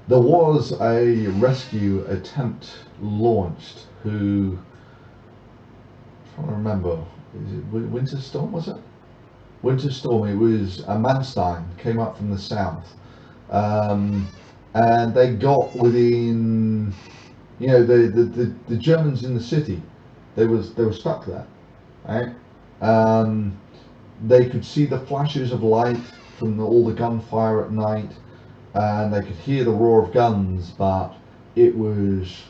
there was a rescue attempt launched who, I'm trying to remember, is it Winter Storm, was it? Winter Storm, it was a Manstein, came up from the south. And they got within, you know, the Germans in the city, they were stuck there, right? They could see the flashes of light from all the gunfire at night, and they could hear the roar of guns, but it was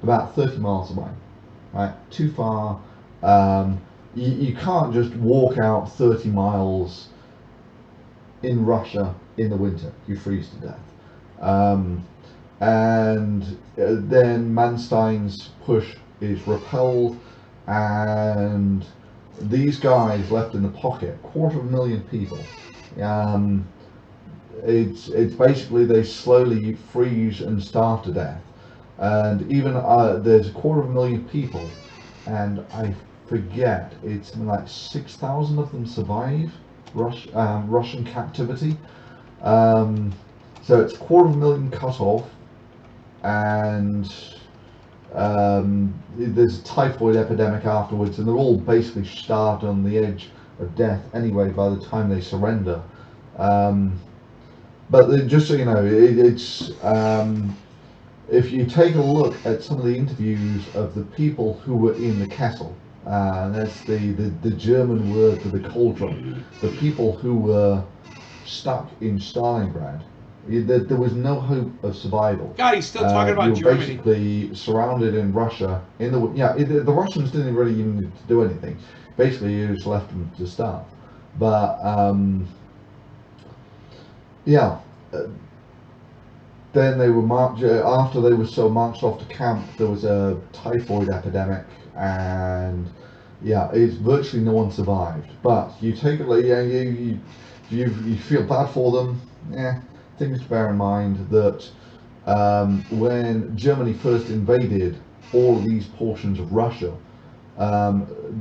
about 30 miles away, right? Too far. You can't just walk out 30 miles in Russia in the winter. You freeze to death. And then Manstein's push is repelled, and these guys left in the pocket, 250,000 people. It's basically they slowly freeze and starve to death, and even there's 250,000 people, and I forget, it's something like 6,000 of them survive Russian captivity. So it's 250,000 cut off, and there's a typhoid epidemic afterwards, and they're all basically starved on the edge of death anyway by the time they surrender. But just so you know, it's if you take a look at some of the interviews of the people who were in the kettle, that's the German word for the cauldron, the people who were stuck in Stalingrad, there was no hope of survival. God, he's still talking about you were Germany. basically surrounded in Russia. The Russians didn't really even need to do anything. Basically, you just left them to starve. But then they were marched. After they were so marched off to camp, there was a typhoid epidemic, and it's virtually no one survived. But you take it, you feel bad for them. Things to bear in mind that when Germany first invaded all of these portions of Russia,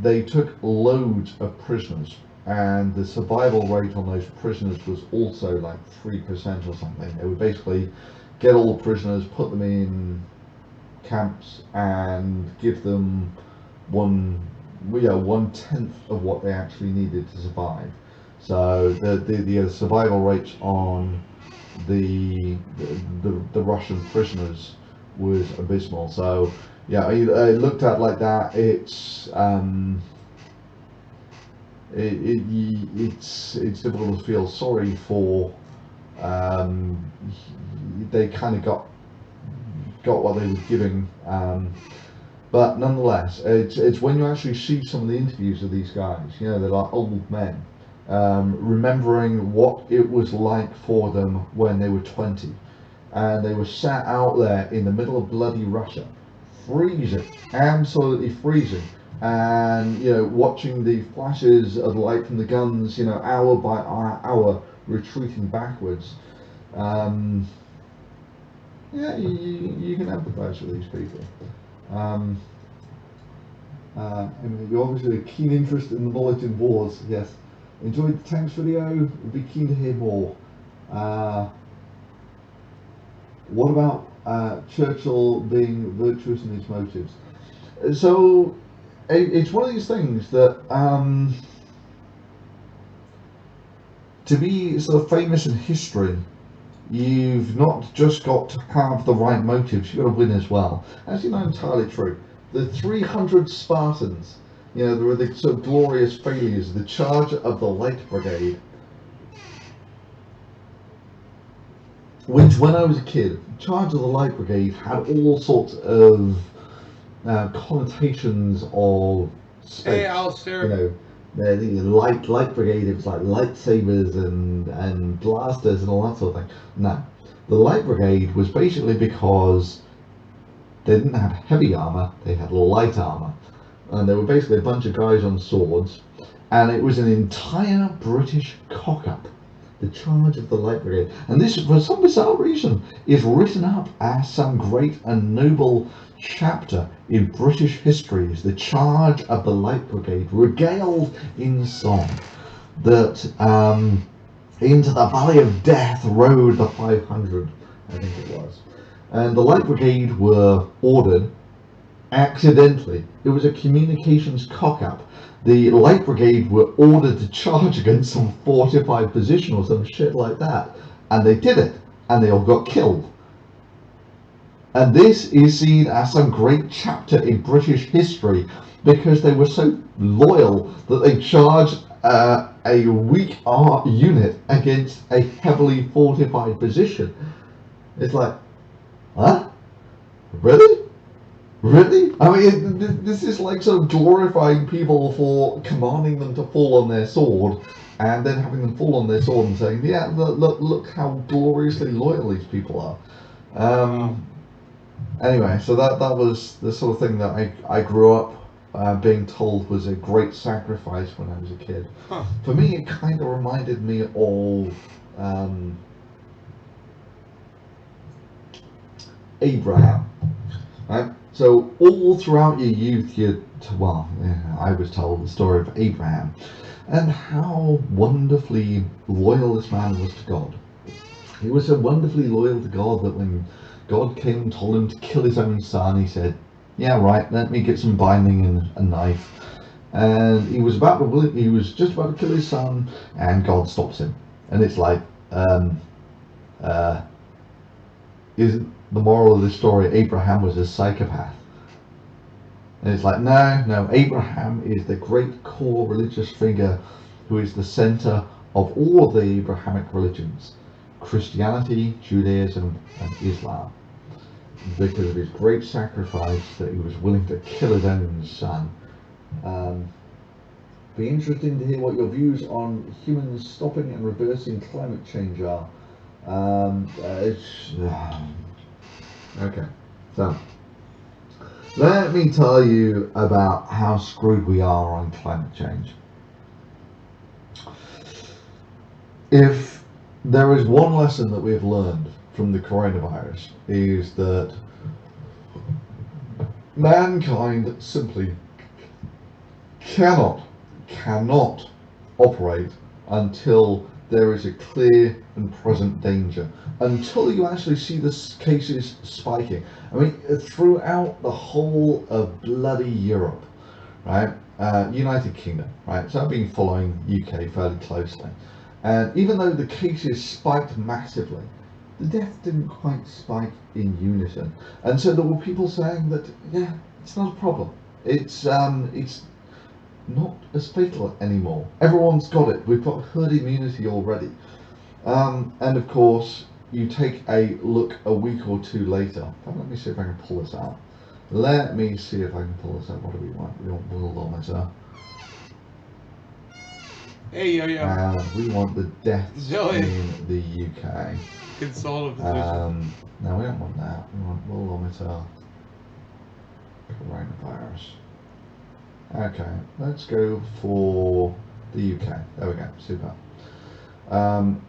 they took loads of prisoners, and the survival rate on those prisoners was also like 3% or something. They would basically get all the prisoners, put them in camps, and give them 1/10 of what they actually needed to survive. So the survival rates on the Russian prisoners was abysmal. So I looked at like that. It's difficult to feel sorry for. They kind of got what they were giving, but nonetheless, it's when you actually see some of the interviews of these guys. They're like old men. Remembering what it was like for them when they were 20, and they were sat out there in the middle of bloody Russia, freezing, absolutely freezing, and watching the flashes of light from the guns, hour by hour retreating backwards. You can empathise with these people. You're obviously a keen interest in the bulletin boards. Yes. Enjoyed the tanks video, would be keen to hear more. What about Churchill being virtuous in his motives? So it's one of these things that to be sort of famous in history, you've not just got to have the right motives, you've got to win as well. That's not entirely true. The 300 Spartans, there were the sort of glorious failures, the charge of the Light Brigade, which when I was a kid, the charge of the Light Brigade had all sorts of connotations of space. Hey, Alistair. The light brigade, it was like lightsabers and blasters and all that sort of thing. No, the Light Brigade was basically because they didn't have heavy armor, they had light armor. And they were basically a bunch of guys on swords, and it was an entire British cock-up. The charge of the Light Brigade. And this, for some bizarre reason, is written up as some great and noble chapter in British history. Is the charge of the Light Brigade, regaled in song. That into the Valley of Death rode the 500, I think it was. And the Light Brigade were ordered accidentally. It was a communications cock-up. The Light Brigade were ordered to charge against some fortified position or some shit like that. And they did it. And they all got killed. And this is seen as some great chapter in British history because they were so loyal that they charged a weak unit against a heavily fortified position. It's like, huh? Really? Really? I mean, this is like sort of glorifying people for commanding them to fall on their sword and then having them fall on their sword and saying, yeah, look how gloriously loyal these people are. Anyway, so that was the sort of thing that I grew up being told was a great sacrifice when I was a kid. Huh. For me, it kind of reminded me of Abraham. Right? So all throughout your youth, I was told the story of Abraham and how wonderfully loyal this man was to God. He was so wonderfully loyal to God that when God came and told him to kill his own son, he said, yeah, right, let me get some binding and a knife. And he was just about to kill his son, and God stops him. And it's like, isn't the moral of the story Abraham was a psychopath? And it's like, no, Abraham is the great core religious figure who is the center of all of the Abrahamic religions, Christianity, Judaism, and Islam, because of his great sacrifice that he was willing to kill his own son. Be interesting to hear what your views on humans stopping and reversing climate change are. Okay, so let me tell you about how screwed we are on climate change. If there is one lesson that we've learned from the coronavirus, is that mankind simply cannot operate until there is a clear and present danger, until you actually see the cases spiking. I mean, throughout the whole of bloody Europe, right? United Kingdom, right? So I've been following UK fairly closely, and even though the cases spiked massively, the death didn't quite spike in unison. And so there were people saying that, yeah, it's not a problem. It's not as fatal anymore. Everyone's got it. We've got herd immunity already. And of course, you take a look a week or two later. Let me see if I can pull this out. Let me see if I can pull this out. What do we want? We want worldometer. Hey, yo. And we want the deaths in the UK. Console of physician. No, we don't want that. We want worldometer. Coronavirus. Okay, let's go for the UK. There we go, super.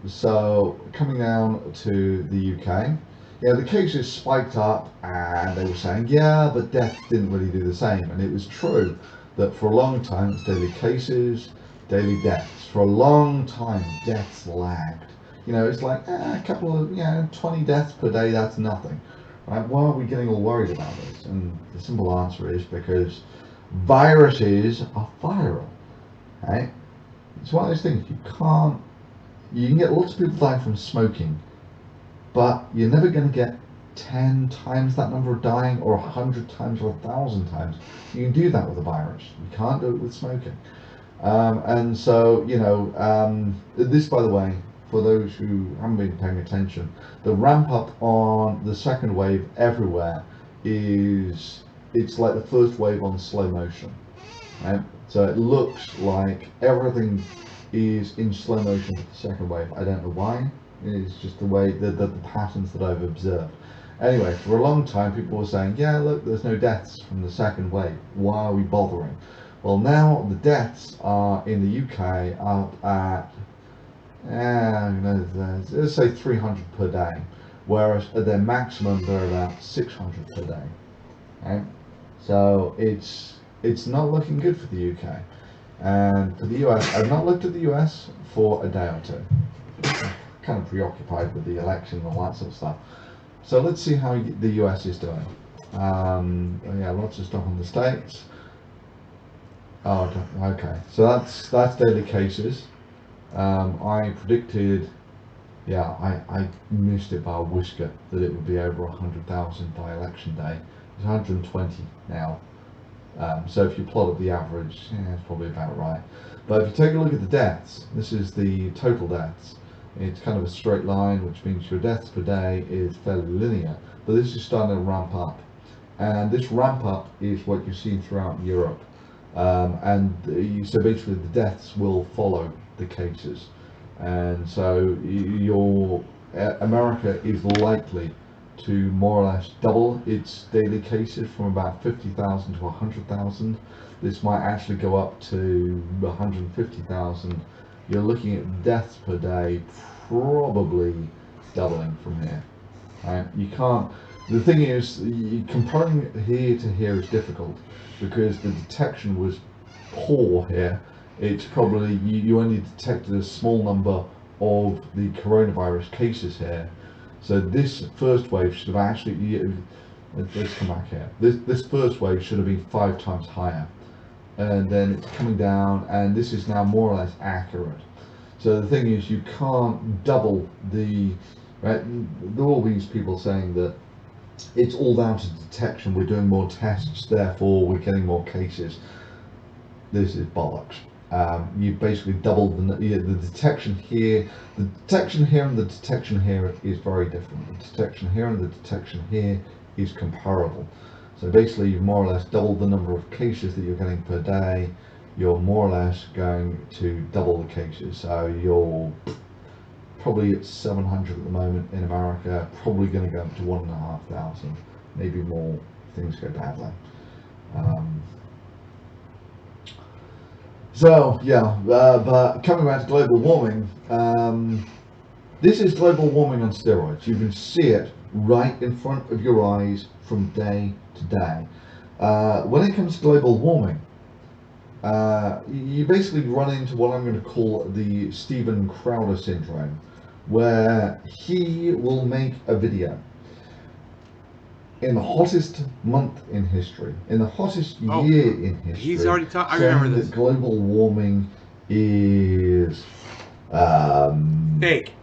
So coming down to the UK, yeah, the cases spiked up, and they were saying, yeah, but death didn't really do the same. And it was true that for a long time it's daily cases, daily deaths. For a long time, deaths lagged. You know, it's like a couple of 20 deaths per day. That's nothing, right? Why are we getting all worried about this? And the simple answer is because viruses are viral, right? It's one of those things you can get lots of people dying from smoking, but you're never going to get 10 times that number of dying, or 100 times, or 1,000 times. You can do that with a virus. You can't do it with smoking. And so, this, by the way, for those who haven't been paying attention, the ramp up on the second wave everywhere it's like the first wave on slow motion, right? So it looks like everything is in slow motion for the second wave. I don't know why. It's just the way the patterns that I've observed. Anyway, for a long time people were saying, yeah, look, there's no deaths from the second wave. Why are we bothering? Well, now the deaths are in the UK up at let's say 300 per day, whereas at their maximum they're about 600 per day. Right? So it's not looking good for the UK. And for the US, I've not looked at the US for a day or two. Kind of preoccupied with the election and all that sort of stuff. So let's see how the US is doing. Yeah, lots of stuff on the States. Oh, okay. So that's daily cases. I predicted, yeah, I missed it by a whisker that it would be over 100,000 by election day. It's 120 now. So if you plot up the average, yeah, it's probably about right. But if you take a look at the deaths, this is the total deaths. It's kind of a straight line, which means your deaths per day is fairly linear. But this is starting to ramp up. And this ramp up is what you've seen throughout Europe. So basically the deaths will follow the cases. And so America is likely to more or less double its daily cases from about 50,000 to 100,000. This might actually go up to 150,000. You're looking at deaths per day probably doubling from here. Right? You can't. The thing is, comparing here to here is difficult because the detection was poor here. It's probably you only detected a small number of the coronavirus cases here. So this first wave should have actually, let's come back here. This first wave should have been 5 times higher, and then it's coming down, and this is now more or less accurate. So the thing is, you can't double the. Right? There will be people saying that it's all down to detection. We're doing more tests, therefore we're getting more cases. This is bollocks. You basically doubled the detection here. The detection here and the detection here is very different. The detection here and the detection here is comparable. So basically you've more or less doubled the number of cases that you're getting per day. You're more or less going to double the cases. So you're probably at 700 at the moment in America, probably going to go up to 1,500, maybe more if things go badly. So yeah, but coming back to global warming, this is global warming on steroids. You can see it right in front of your eyes from day to day. When it comes to global warming, you basically run into what I'm going to call the Steven Crowder syndrome, where he will make a video in the hottest month in history, in the hottest year in history. He's already talked. I remember this. That global warming is fake.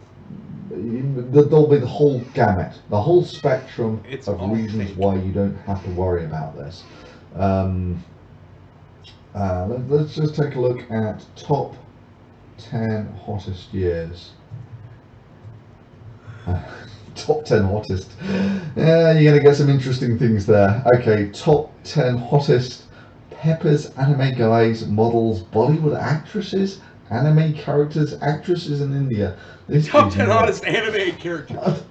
There'll be the whole gamut, the whole spectrum of reasons fake. why you don't have to worry about this. Let's just take a look at top 10 hottest years. Top 10 hottest. Yeah, you're going to get some interesting things there. Okay, top 10 hottest peppers, anime guys, models, Bollywood actresses, anime characters, actresses in India. This top 10 hottest anime characters.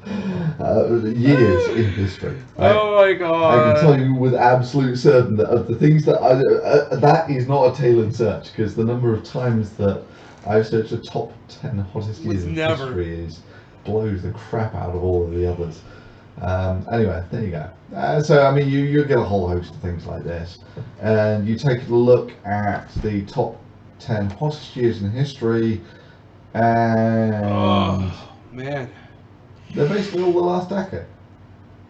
Years in history. Right? Oh my god. I can tell you with absolute certainty that of the things that that is not a tailored search, because the number of times that I've searched the top 10 hottest years in history blows the crap out of all of the others. Anyway, there you go. So I mean, you get a whole host of things like this, and you take a look at the top 10 hottest years in history, and man, they're basically all the last decade.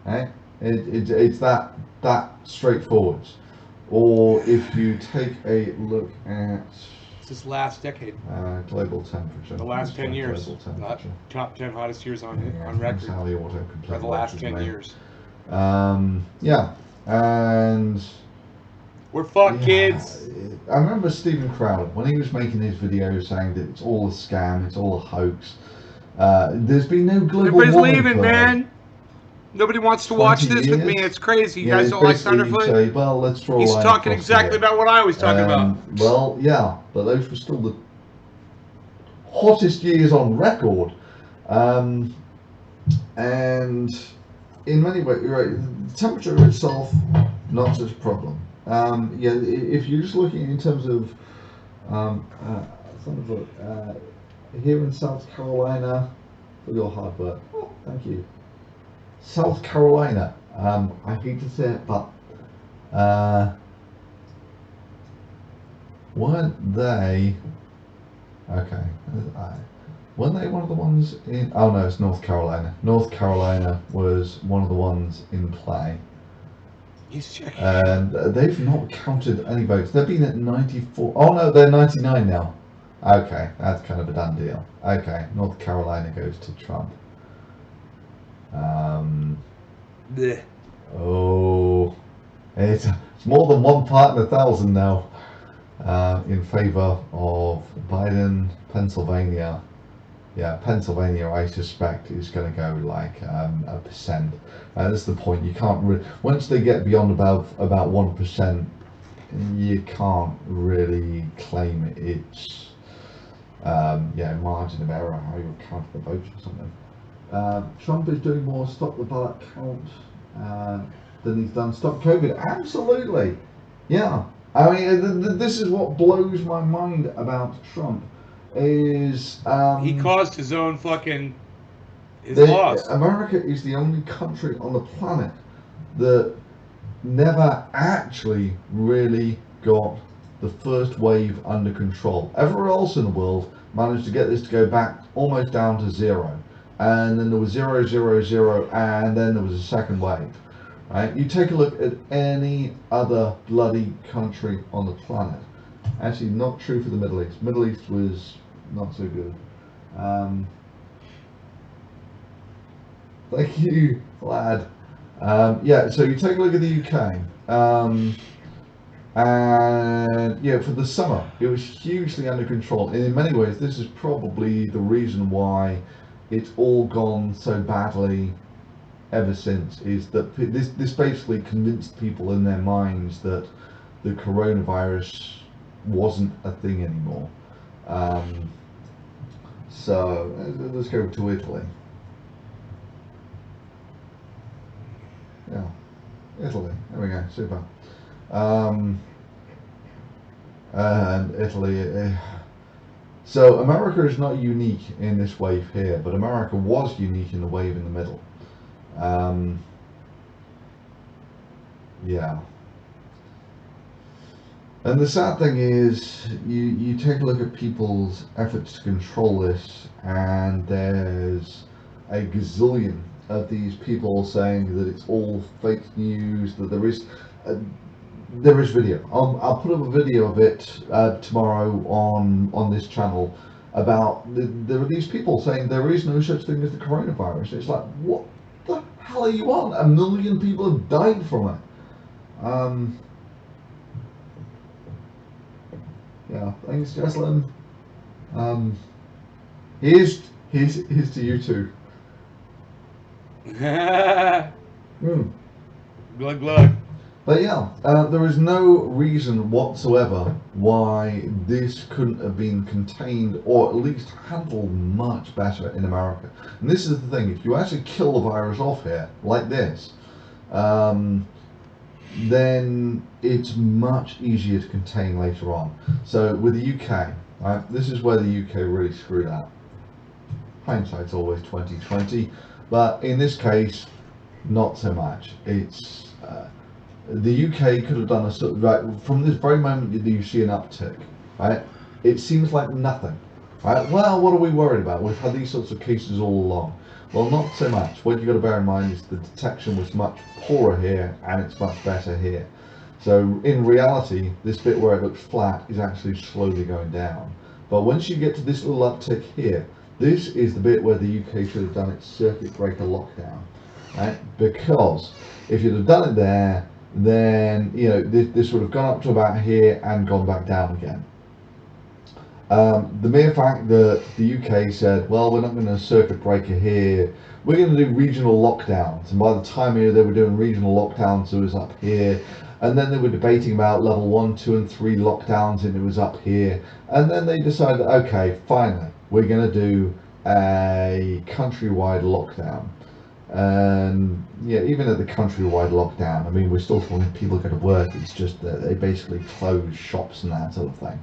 Right? It's that straightforward. Or if you take a look at this last decade, global temperature. The last 10 years. Top 10 hottest years on record. For the last 10 years. Yeah, and we're fucked, kids. I remember Steven Crowder when he was making his videos saying that it's all a scam, it's all a hoax. There's been no global warming. Everybody's leaving, man. Nobody wants to watch this with me. It's crazy. You guys don't like Thunderf00T? Well, let's draw He's talking exactly about what I was talking about. Well, yeah, but those were still the hottest years on record. And in many ways, right, the temperature itself, not such a problem. Yeah, if you're just looking in terms of here in South Carolina for your hard work. Oh, thank you. South Carolina. I hate to say it, but weren't they? Okay. Weren't they one of the ones in? Oh no, it's North Carolina. North Carolina was one of the ones in play. He's checking. And they've not counted any votes. They've been at 94. Oh no, they're 99 now. Okay, that's kind of a done deal. Okay, North Carolina goes to Trump. Blech. Oh, it's more than one part in 1,000 now in favor of Biden. Pennsylvania. Yeah, Pennsylvania, I suspect, is going to go like a percent. That's the point. You can't once they get beyond about 1%, you can't really claim it's margin of error how you count the votes or something. Trump is doing more stop the ballot count than he's done stop COVID. Absolutely, yeah. I mean, this is what blows my mind about Trump. Is He caused his own fucking loss. America is the only country on the planet that never actually really got the first wave under control. Everywhere else in the world managed to get this to go back almost down to zero, and then there was 0, 0, 0, and then there was a second wave. Right? You take a look at any other bloody country on the planet. Actually, not true for the Middle East. Middle East was not so good. Thank you, lad. Yeah, so you take a look at the UK. And yeah, for the summer, it was hugely under control. And in many ways, this is probably the reason why it's all gone so badly ever since, is that this basically convinced people in their minds that the coronavirus wasn't a thing anymore. So let's go to Italy. Yeah, Italy. There we go. Super. And Italy. So America is not unique in this wave here, but America was unique in the wave in the middle. Yeah. And the sad thing is, you take a look at people's efforts to control this, and there's a gazillion of these people saying that it's all fake news, that there is video. I'll put up a video of it tomorrow on this channel about there are these people saying there is no such thing as the coronavirus. It's like, what the hell are you on? 1 million people have died from it. Yeah, thanks, Jesslyn. Here's to you too. Glug glug. But yeah, there is no reason whatsoever why this couldn't have been contained or at least handled much better in America. And this is the thing: if you actually kill the virus off here like this, then it's much easier to contain later on. So with the UK, right, this is where the UK really screwed up. Hindsight's always 20/20, but in this case, not so much. It's the UK could have done a sort of, right from this very moment that you see an uptick, right? It seems like nothing, right? Well, what are we worried about? We've had these sorts of cases all along. Well, not so much. What you've got to bear in mind is the detection was much poorer here, and it's much better here. So in reality, this bit where it looks flat is actually slowly going down. But once you get to this little uptick here, this is the bit where the UK should have done its circuit breaker lockdown, right? Because if you'd have done it there, then this would have gone up to about here and gone back down again. The mere fact that the UK said, well, we're not going to circuit breaker here, we're going to do regional lockdowns, and by the time here they were doing regional lockdowns, it was up here, and then they were debating about level 1, 2 and 3 lockdowns, and it was up here, and then they decided, okay, finally we're going to do a countrywide lockdown. And yeah, even at the countrywide lockdown, I mean, we're still talking people go to work. It's just that they basically close shops and that sort of thing.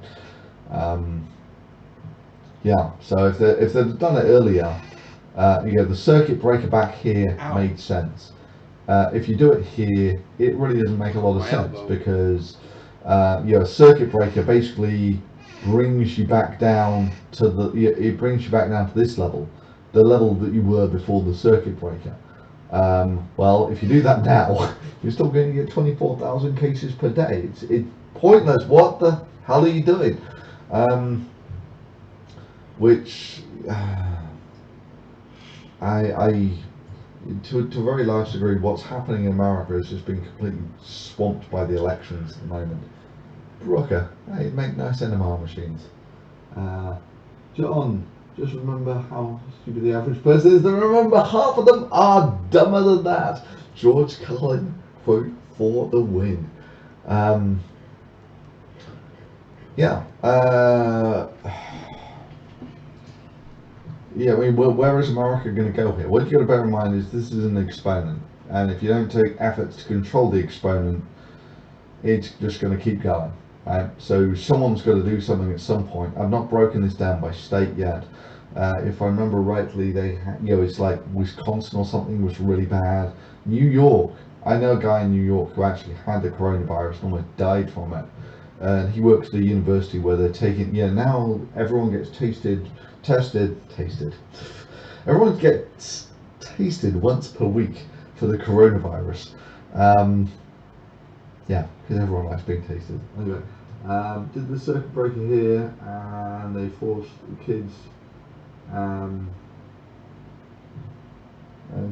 Yeah. So if they'd done it earlier, the circuit breaker back here Ow. made sense. If you do it here, it really doesn't make a lot of My sense elbow. because a circuit breaker basically brings you back down to it brings you back down to this level, the level that you were before the circuit breaker. Well, if you do that now, you're still going to get 24,000 cases per day. It's pointless. What the hell are you doing? Which I to a very large degree, what's happening in America has just been completely swamped by the elections at the moment. Brooker, hey, make nice NMR machines. John, just remember how stupid the average person is. And remember, half of them are dumber than that. George Cullen, quote, for the win. Yeah. Yeah, I mean, where is America going to go here? What you got to bear in mind is this is an experiment, and if you don't take efforts to control the experiment, it's just going to keep going. Right? So someone's got to do something at some point. I've not broken this down by state yet. If I remember rightly, it's like Wisconsin or something was really bad. New York, I know a guy in New York who actually had the coronavirus and almost died from it. And he works at a university where they're taking, now everyone gets tasted. Everyone gets tasted once per week for the coronavirus. Yeah, because everyone likes being tasted. Anyway, did the circuit breaker here, and they forced the kids, and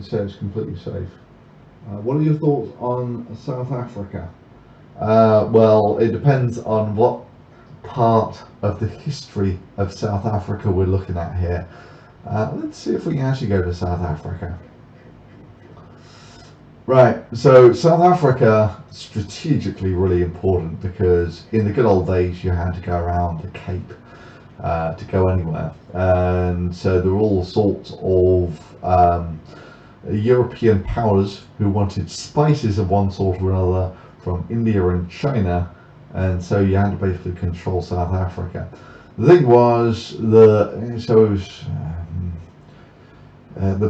so it's completely safe. What are your thoughts on South Africa? Well, it depends on what part of the history of South Africa we're looking at here. Let's see if we can actually go to South Africa. Right, so South Africa, strategically really important because in the good old days you had to go around the Cape to go anywhere, and so there were all sorts of European powers who wanted spices of one sort or another from India and China, and so you had to basically control South Africa. The thing was the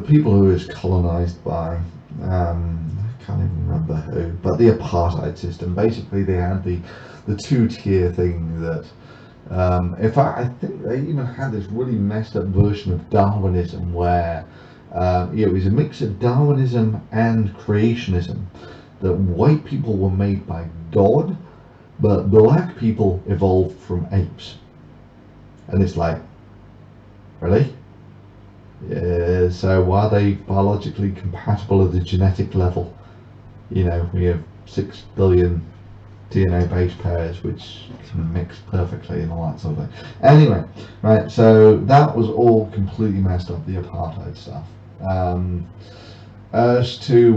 people who was colonized by I can't even remember who, but the apartheid system. Basically, they had the two-tier thing that. In fact, I think they even had this really messed up version of Darwinism where it was a mix of Darwinism and creationism. That white people were made by God, but black people evolved from apes. And it's like, really? Yeah, so why are they biologically compatible at the genetic level? We have 6 billion DNA base pairs which can mix perfectly and all that sort of thing. Anyway, right, so that was all completely messed up, the apartheid stuff. As to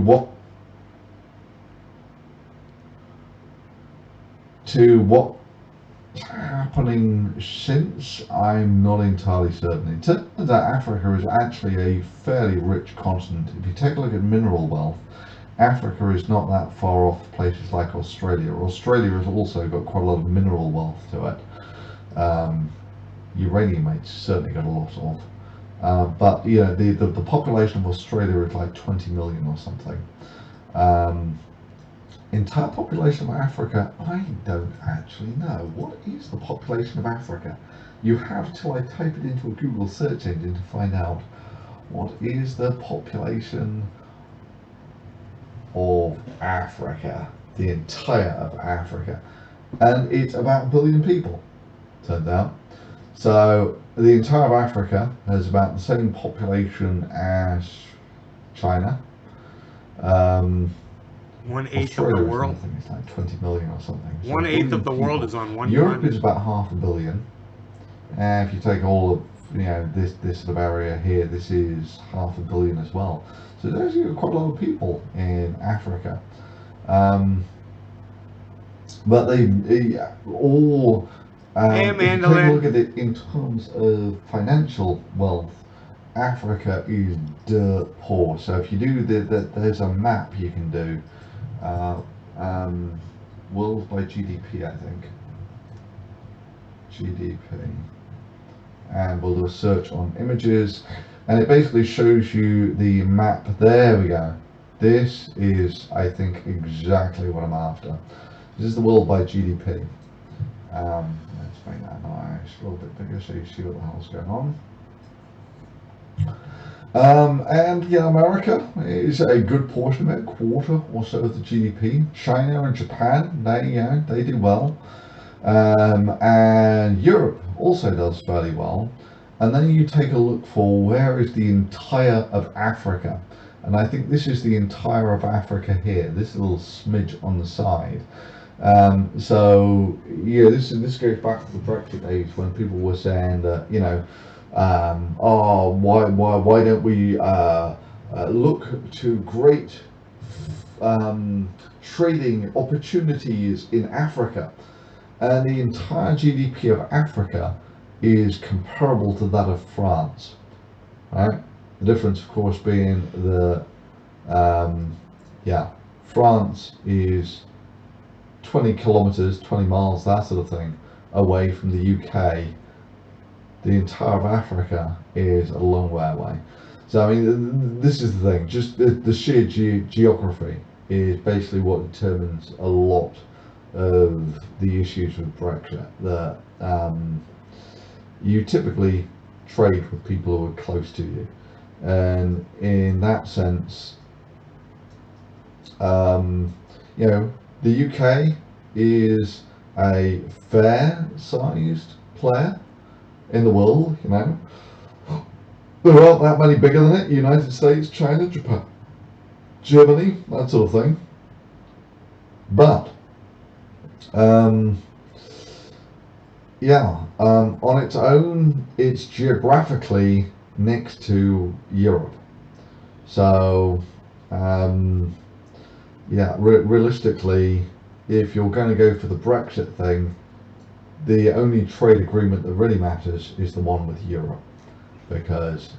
what's happening since, I'm not entirely certain. It turns out Africa is actually a fairly rich continent. If you take a look at mineral wealth, Africa is not that far off places like Australia. Australia has also got quite a lot of mineral wealth to it. Uranium it's certainly got a lot of. But the population of Australia is like 20 million or something. Entire population of Africa, I don't actually know. What is the population of Africa? You have to type it into a Google search engine to find out what is the population of Africa, the entire of Africa, and it's about 1 billion people, turns out. So the entire of Africa has about the same population as China. 1/8 of Australia the is world. nothing, it's like 20 million or something. So 1/8 of the world people. is on one Europe planet. is about 500 million. And if you take all of this sort of area here, this is 500 million as well. So there's quite a lot of people in Africa. But they all. Hey, If you take a Mandolin. look at it in terms of financial wealth, Africa is dirt poor. So if you do there's a map you can do. World by GDP, I think. GDP. and we'll do a search on images, and it basically shows you the map. There we go. This is, I think, exactly what I'm after. This is the world by GDP. Let's make that nice, a little bit bigger so you see what the hell's going on. And yeah, America is a good portion of it, quarter or so of the GDP. China and Japan, they do well. And Europe also does fairly well. And then you take a look for where is the entire of Africa. And I think this is the entire of Africa here, this little smidge on the side. So yeah, this goes back to the Brexit days when people were saying that, you know, oh, why don't we look to great trading opportunities in Africa? And the entire GDP of Africa is comparable to that of France, right? The difference, of course, being the France is 20 kilometers, 20 miles, that sort of thing, away from the UK. The entire of Africa is a long way away. So I mean, this is the thing. Just the sheer geography is basically what determines a lot of the issues with Brexit. That you typically trade with people who are close to you, and in that sense, you know, the UK is a fair-sized player in the world. You know, there aren't that many bigger than it. United States, China, Japan, Germany, that sort of thing. But on its own, it's geographically next to Europe. So realistically, if you're going to go for the Brexit thing, the only trade agreement that really matters is the one with Europe, because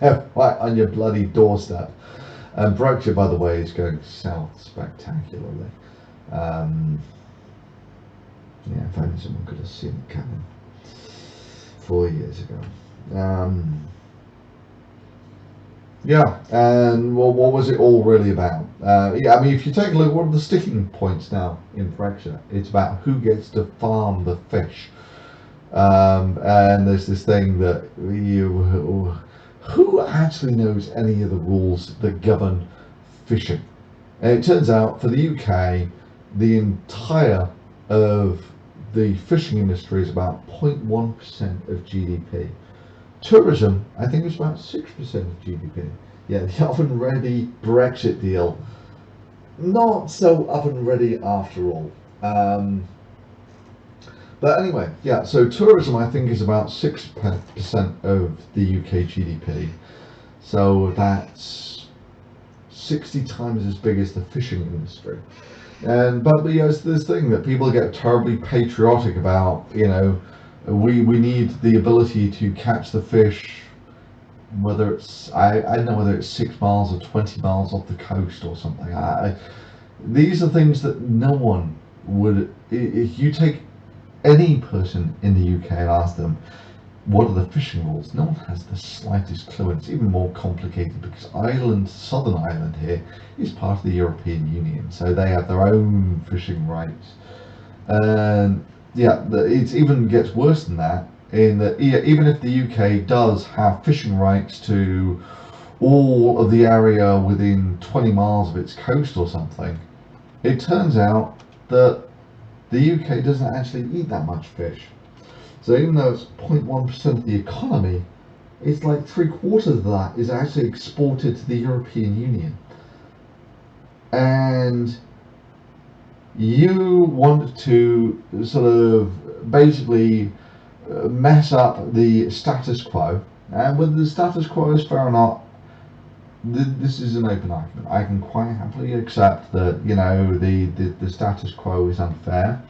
right on your bloody doorstep. And Brexit, by the way, is going south spectacularly. If only someone could have seen it coming 4 years ago. And what was it all really about? I mean, if you take a look, what are the sticking points now in Brexit? It's about who gets to farm the fish. And there's this thing that who actually knows any of the rules that govern fishing? And it turns out for the UK, the entire of the fishing industry is about 0.1% of GDP. Tourism, I think, is about 6% of GDP. Yeah, the oven-ready Brexit deal, not so oven-ready after all. But anyway, so tourism, I think, is about 6% of the UK GDP. So that's 60 times as big as the fishing industry. But it's this thing that people get terribly patriotic about. You know, we need the ability to catch the fish, whether it's I don't know whether it's 6 miles or 20 miles off the coast or something. These are things that no one would. If you take any person in the UK and ask them what are the fishing rules, no one has the slightest clue. And it's even more complicated because Southern Ireland here, is part of the European Union, so they have their own fishing rights. And it even gets worse than that, in that even if the UK does have fishing rights to all of the area within 20 miles of its coast or something, it turns out that the UK doesn't actually eat that much fish. So even though it's 0.1% of the economy, it's like 3/4 of that is actually exported to the European Union. And you want to sort of basically mess up the status quo. And whether the status quo is fair or not, this is an open argument. I can quite happily accept that, you know, the status quo is unfair.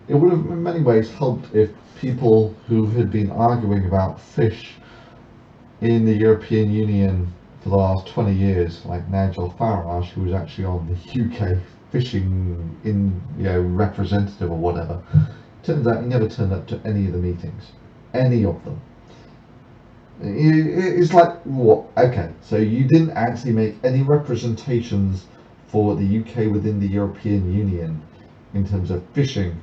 It would have in many ways helped if people who had been arguing about fish in the European Union for the last 20 years, like Nigel Farage, who was actually on the UK fishing representative or whatever, turns out he never turned up to any of the meetings. any of them. It's like, what? Okay, so you didn't actually make any representations for the UK within the European Union in terms of fishing,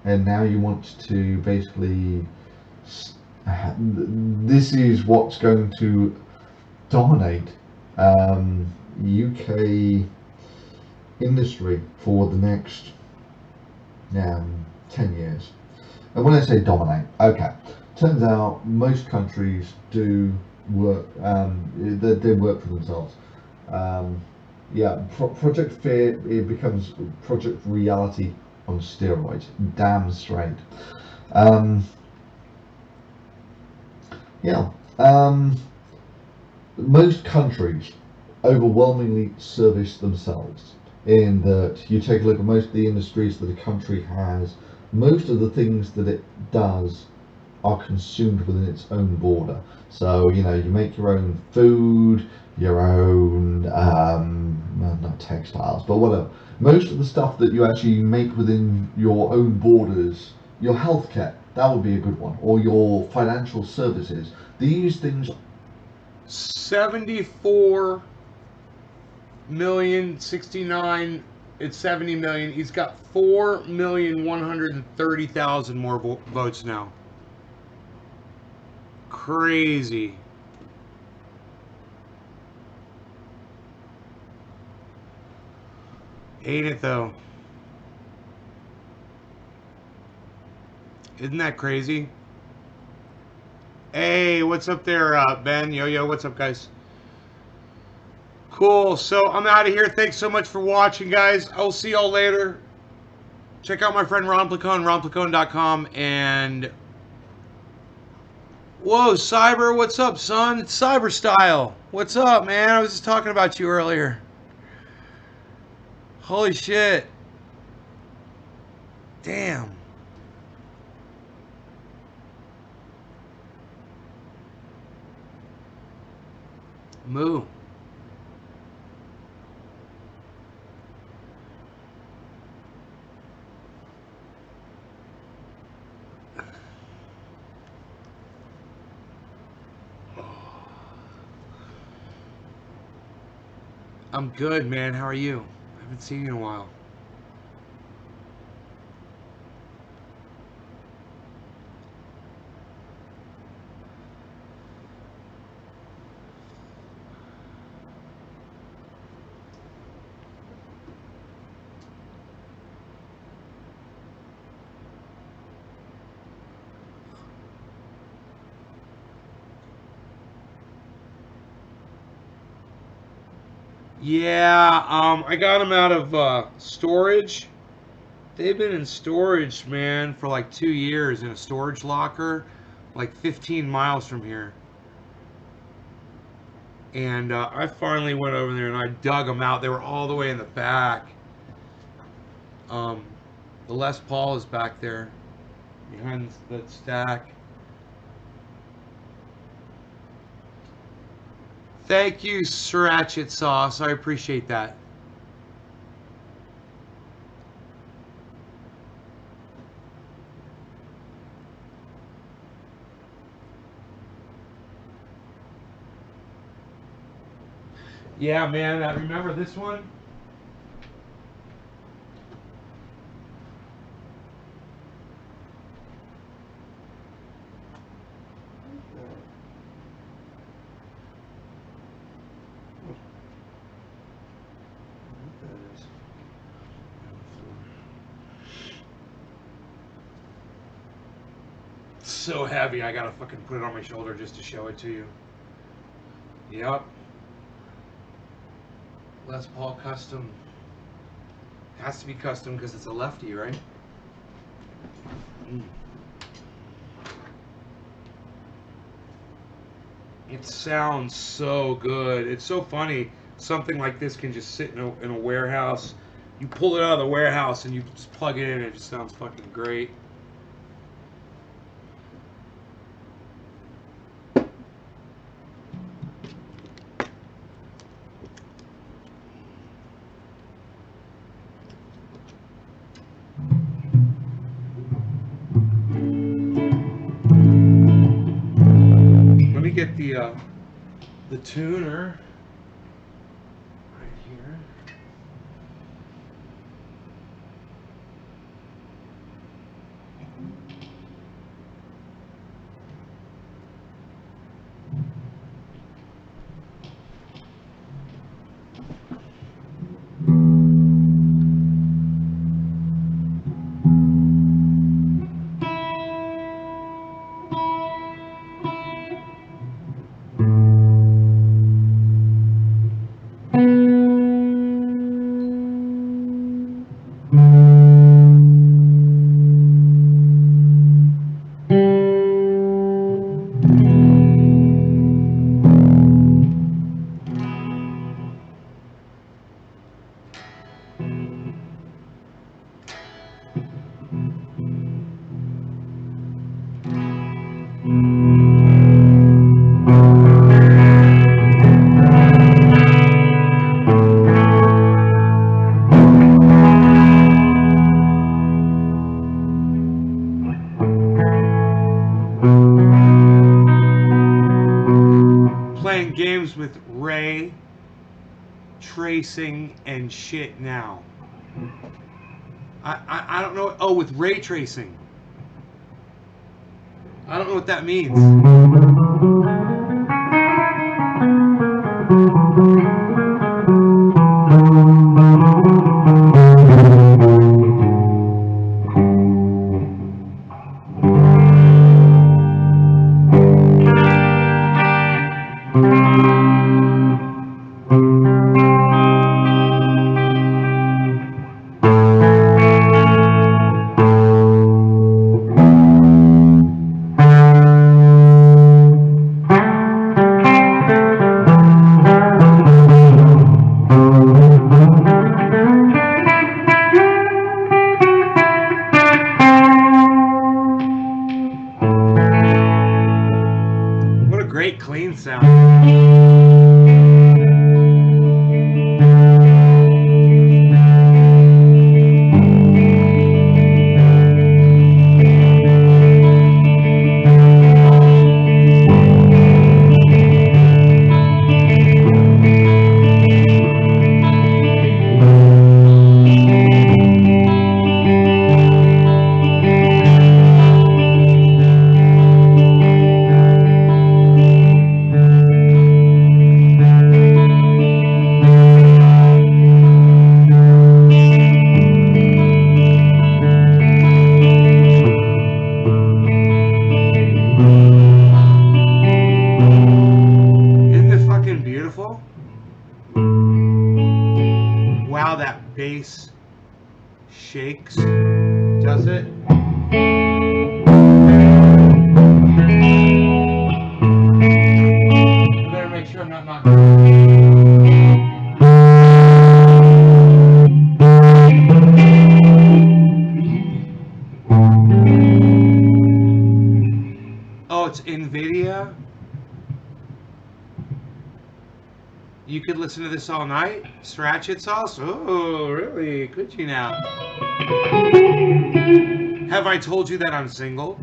and now you want to basically, this is what's going to dominate UK industry for the next 10 years. And when I say dominate, okay, turns out most countries do work, they work for themselves. Project Fear, it becomes Project Reality on steroids, damn straight. Um, yeah, most countries overwhelmingly service themselves, in that you take a look at most of the industries that a country has, most of the things that it does are consumed within its own border. So, you make your own food, your own, not textiles, but whatever. Most of the stuff that you actually make within your own borders, your healthcare, that would be a good one, or your financial services. These things. 74 million, 69, it's 70 million. He's got 4,130,000 more votes now. Crazy. Ain't it though? Isn't that crazy? Hey, what's up there, Ben? Yo, what's up, guys? Cool. So I'm out of here. Thanks so much for watching, guys. I'll see y'all later. Check out my friend Ron Placone, ronplacone.com, and whoa, Cyber, what's up, son? It's Cyber Style. What's up, man? I was just talking about you earlier. Holy shit. Damn. Moo. I'm good, man. How are you? I haven't seen you in a while. Yeah, I got them out of storage. They've been in storage, man, for like 2 years in a storage locker, like 15 miles from here. And I finally went over there and I dug them out. They were all the way in the back. The Les Paul is back there behind that stack. Thank you, Sriracha Sauce. I appreciate that. Yeah, man. Remember this one? So heavy, I gotta fucking put it on my shoulder just to show it to you. Yep. Les Paul custom. Has to be custom because it's a lefty, right? It sounds so good. It's so funny. Something like this can just sit in a warehouse. You pull it out of the warehouse and you just plug it in and it just sounds fucking great. go. The tuner. Right here. Playing games with ray tracing and shit now. I don't know. Oh, with ray tracing. I don't know what that means. Great clean sound. Beautiful. Wow, that bass shakes, does it? I better make sure I'm not knocking. Oh, it's NVIDIA. You could listen to this all night? Scratch it sauce? Oh, really? Could you now? Have I told you that I'm single?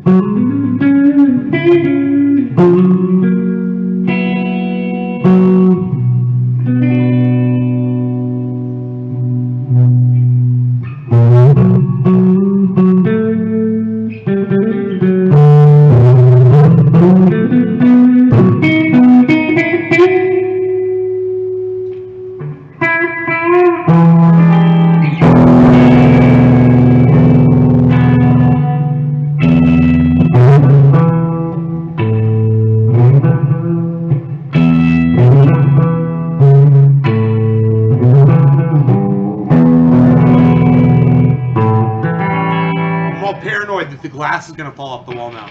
Paranoid that the glass is gonna fall off the wall now.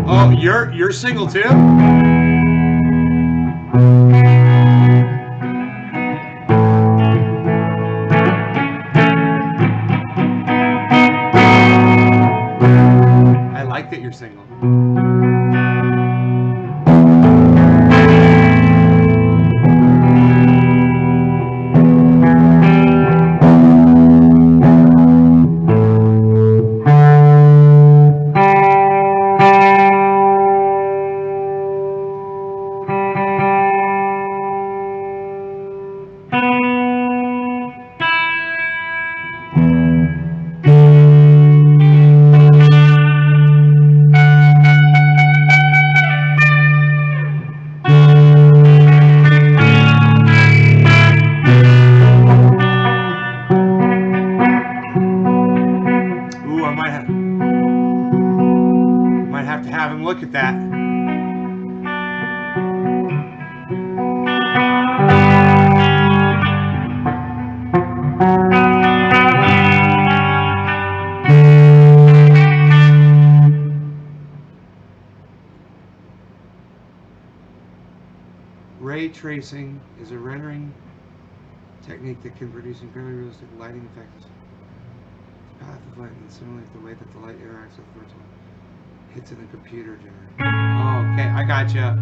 Oh, you're single too? I like that you're single. Ray tracing is a rendering technique that can produce incredibly realistic lighting effects. The path of light and similarly the way that the light interacts with virtual hits in the computer generator. Oh, okay, I gotcha.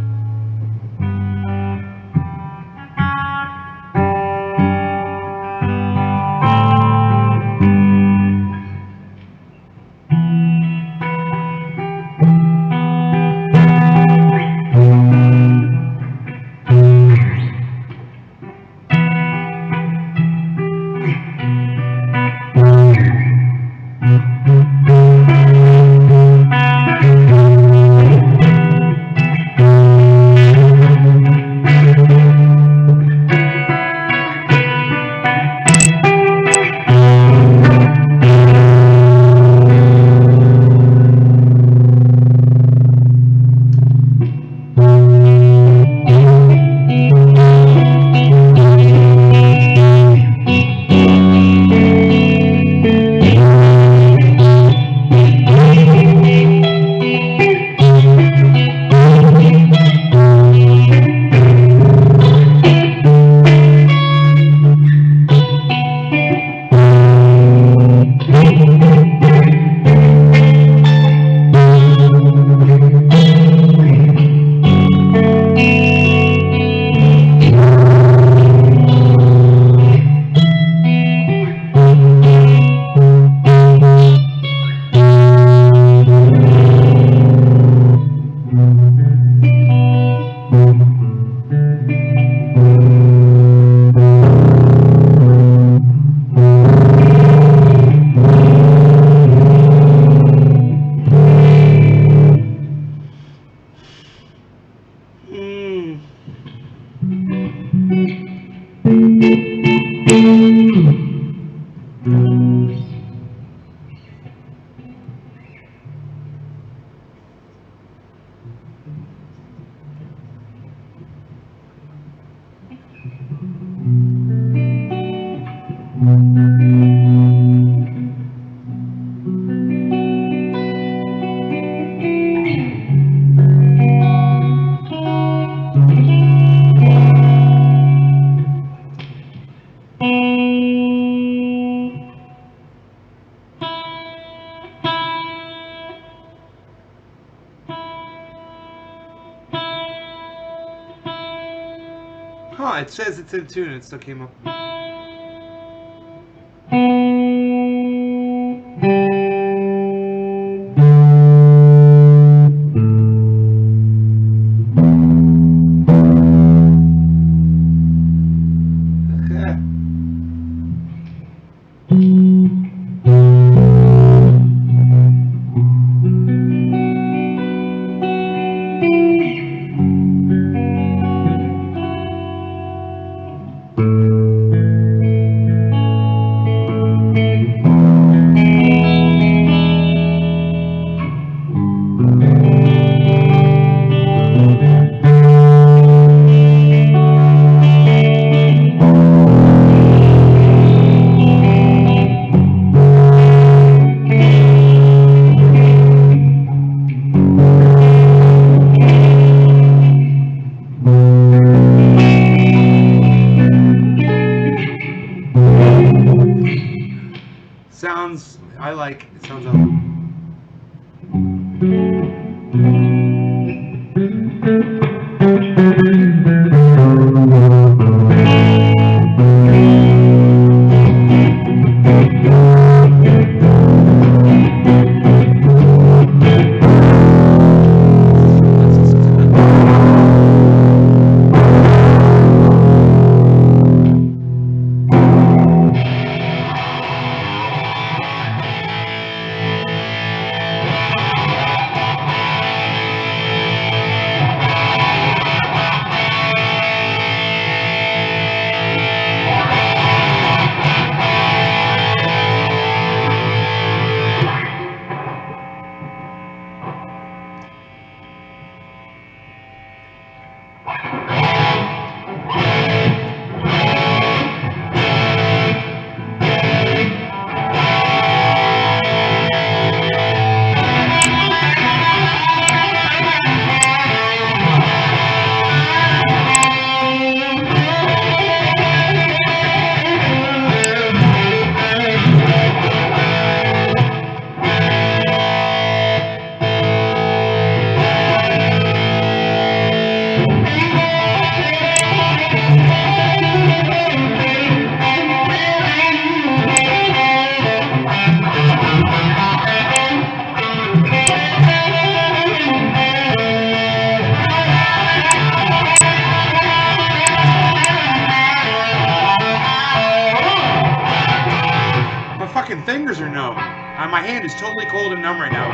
Huh, it says it's in tune and it still came up. fingers are numb. My hand is totally cold and numb right now.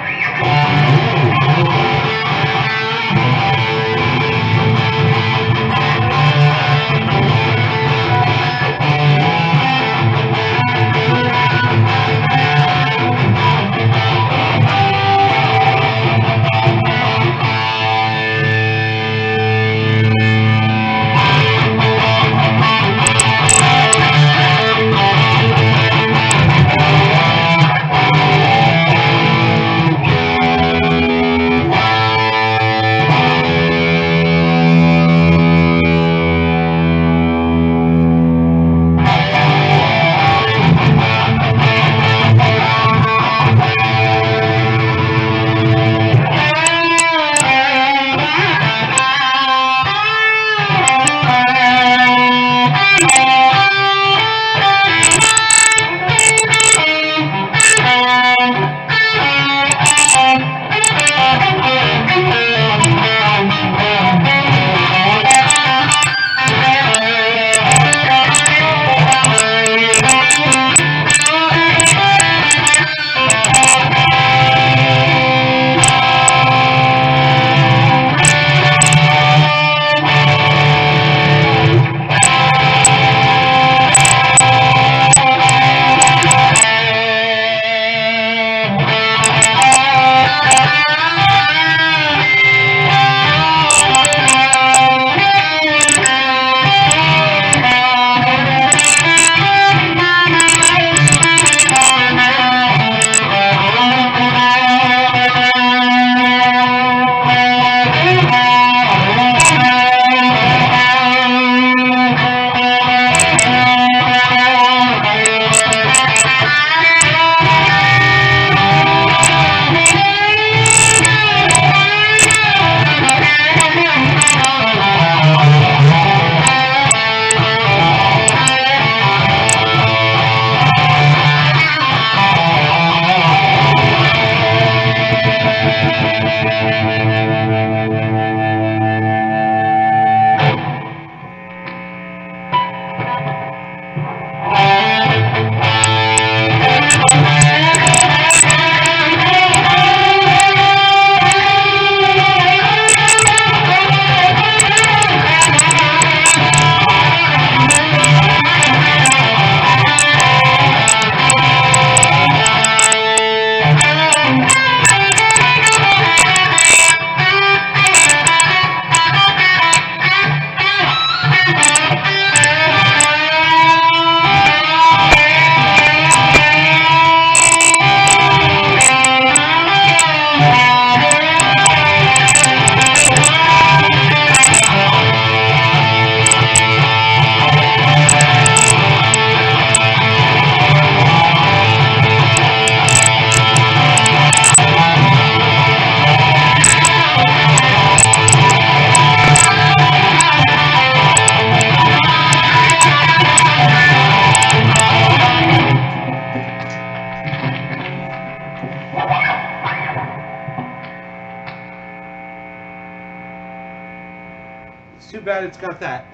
It's too bad it's got that.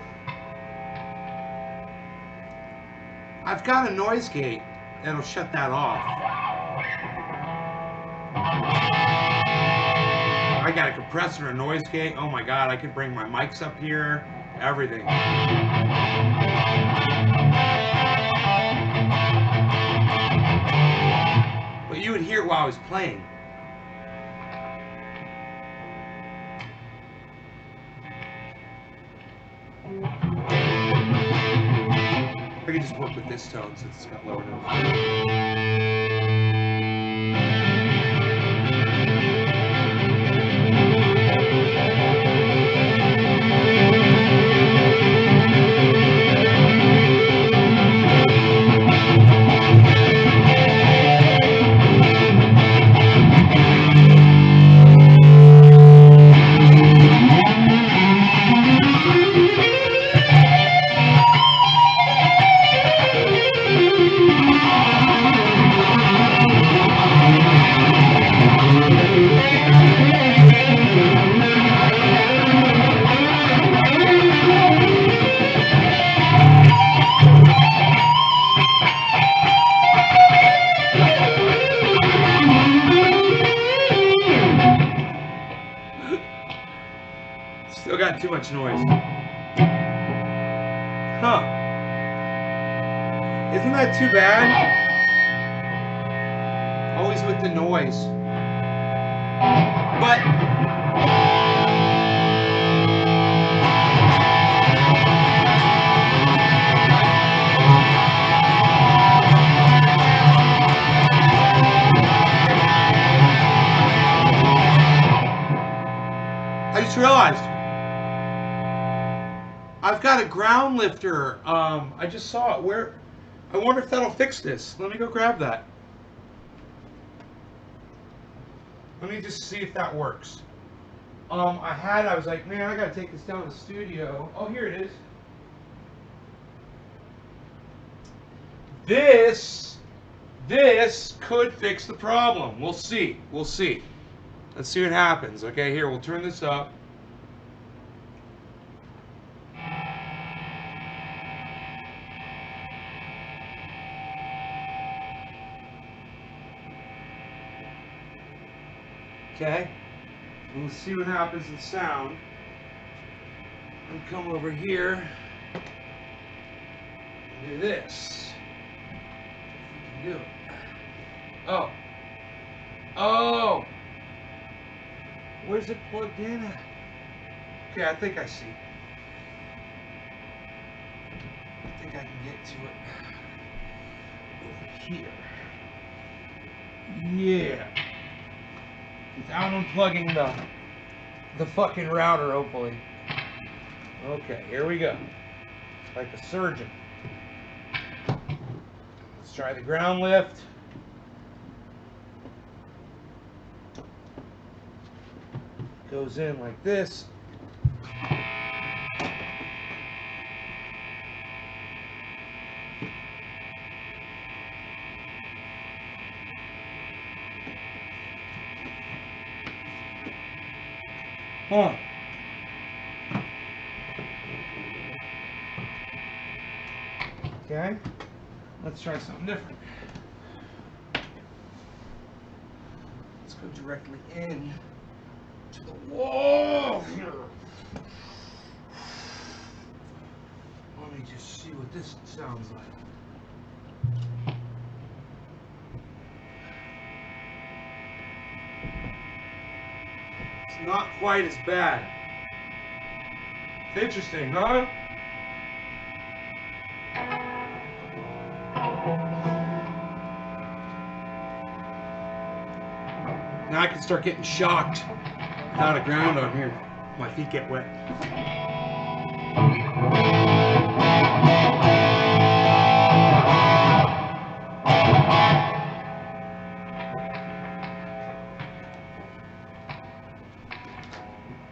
I've got a noise gate that'll shut that off. I got a compressor, a noise gate. Oh my god, I could bring my mics up here, everything. But you would hear it while I was playing. I could just work with this tone since it's got lower notes. got too much noise. Huh. Isn't that too bad? Always with the noise. But I just realized I've got a ground lifter. I just saw it. Where? I wonder if that'll fix this. Let me go grab that. Let me just see if that works. I was like, man, I gotta take this down to the studio. Oh, here it is. This could fix the problem. We'll see. We'll see. Let's see what happens. Okay, here, we'll turn this up. Okay, we'll see what happens in sound. And come over here and do this. If we can do it. Oh. Oh! Where's it plugged in? Okay, I think I see. I think I can get to it over here. Yeah. Without unplugging the fucking router, hopefully. Okay, here we go. Like a surgeon. Let's try the ground lift. Goes in like this. Huh. Okay, let's try something different. Let's go directly in to the wall here. Let me just see what this sounds like. Not quite as bad. It's interesting, huh? Now I can start getting shocked without a ground on here. My feet get wet.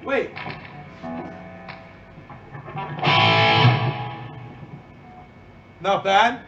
Wait. Not bad.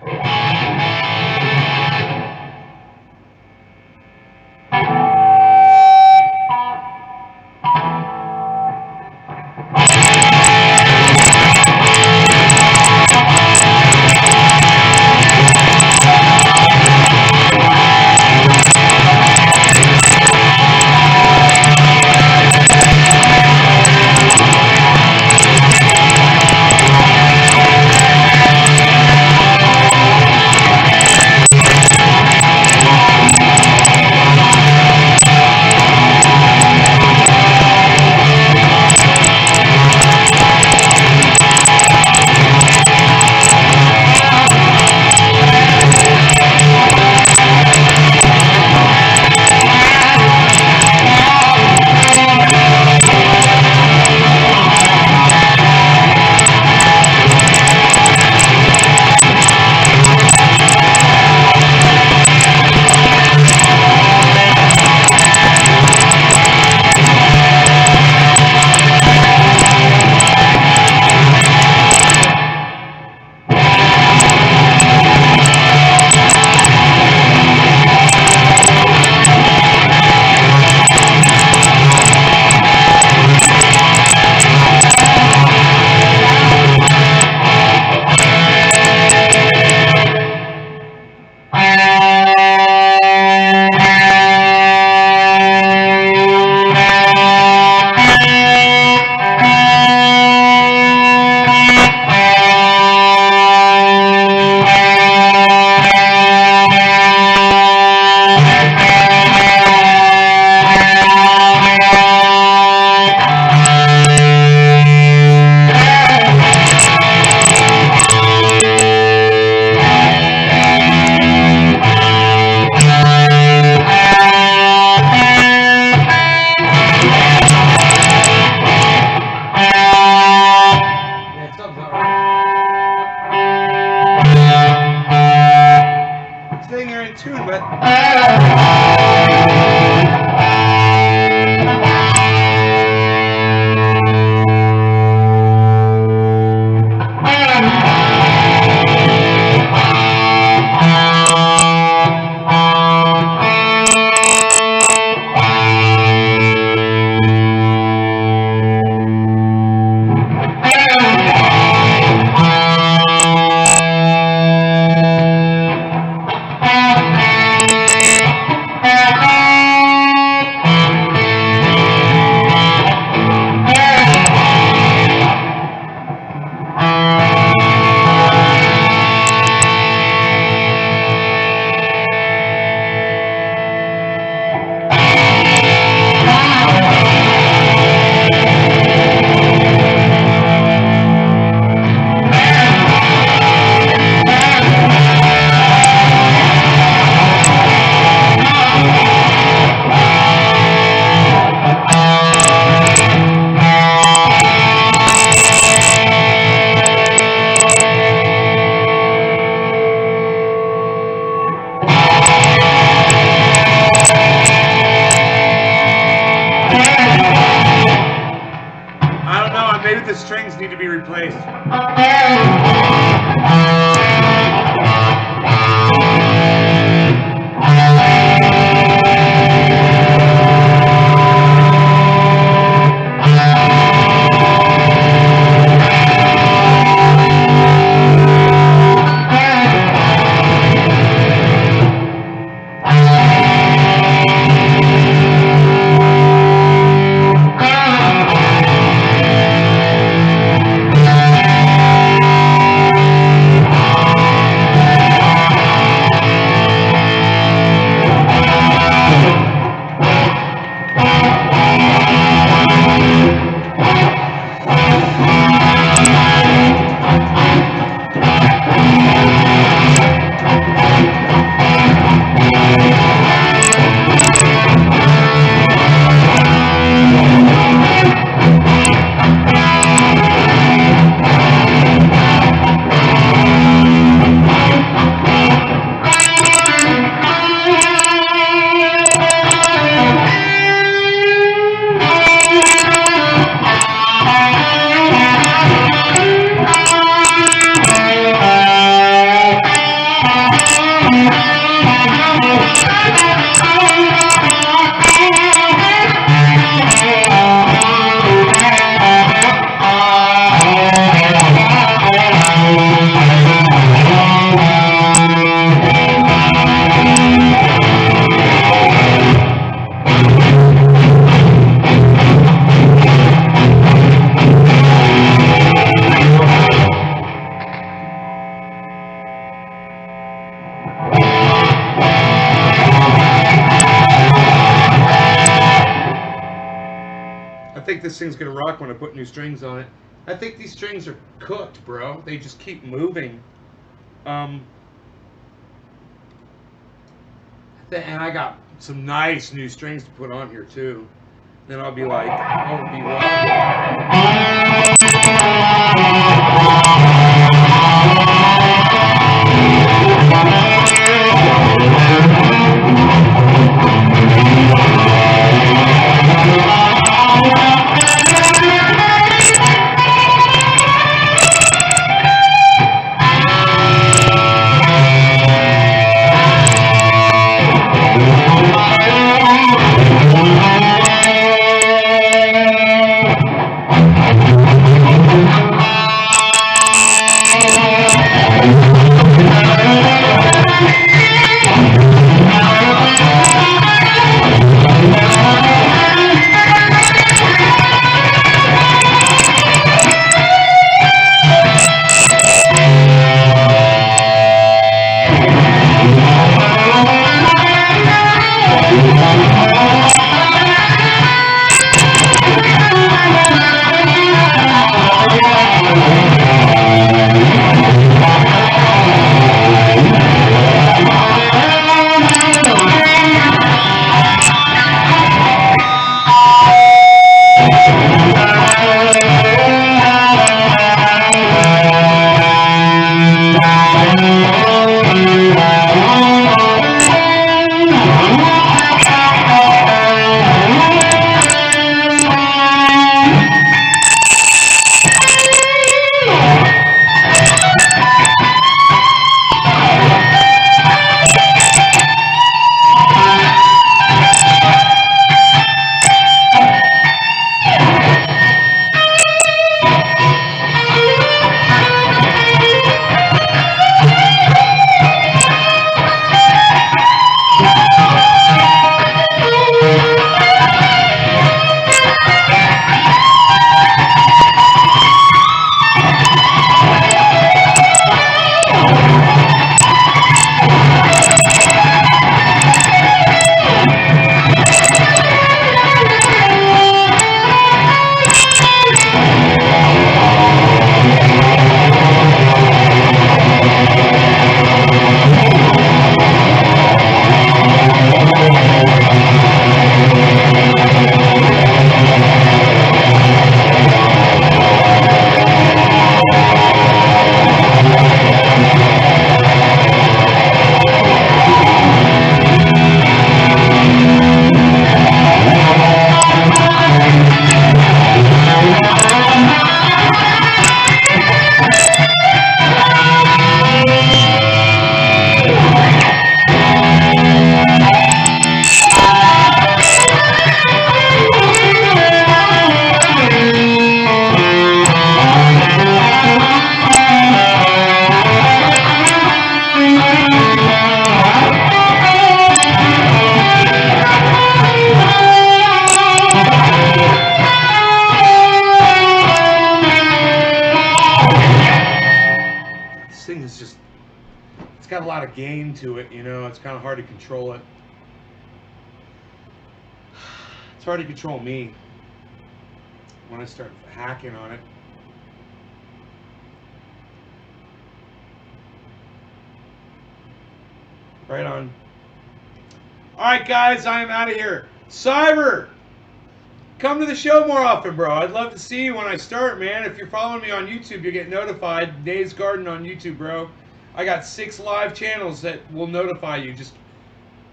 bit. Maybe the strings need to be replaced. I think this thing's gonna rock when I put new strings on it. I think these strings are cooked, bro. They just keep moving. And I got some nice new strings to put on here too. Then I'll be like, I'll be rocking. string is just, it's got a lot of gain to it, you know. It's kind of hard to control it. It's hard to control me when I start hacking on it. Right on. All right, guys, I am out of here. Cyber, come to the show more often, bro. I'd love to see you when I start, man. If you're following me on YouTube, you get notified. Dave's Garden on YouTube, bro. I got 6 live channels that will notify you. Just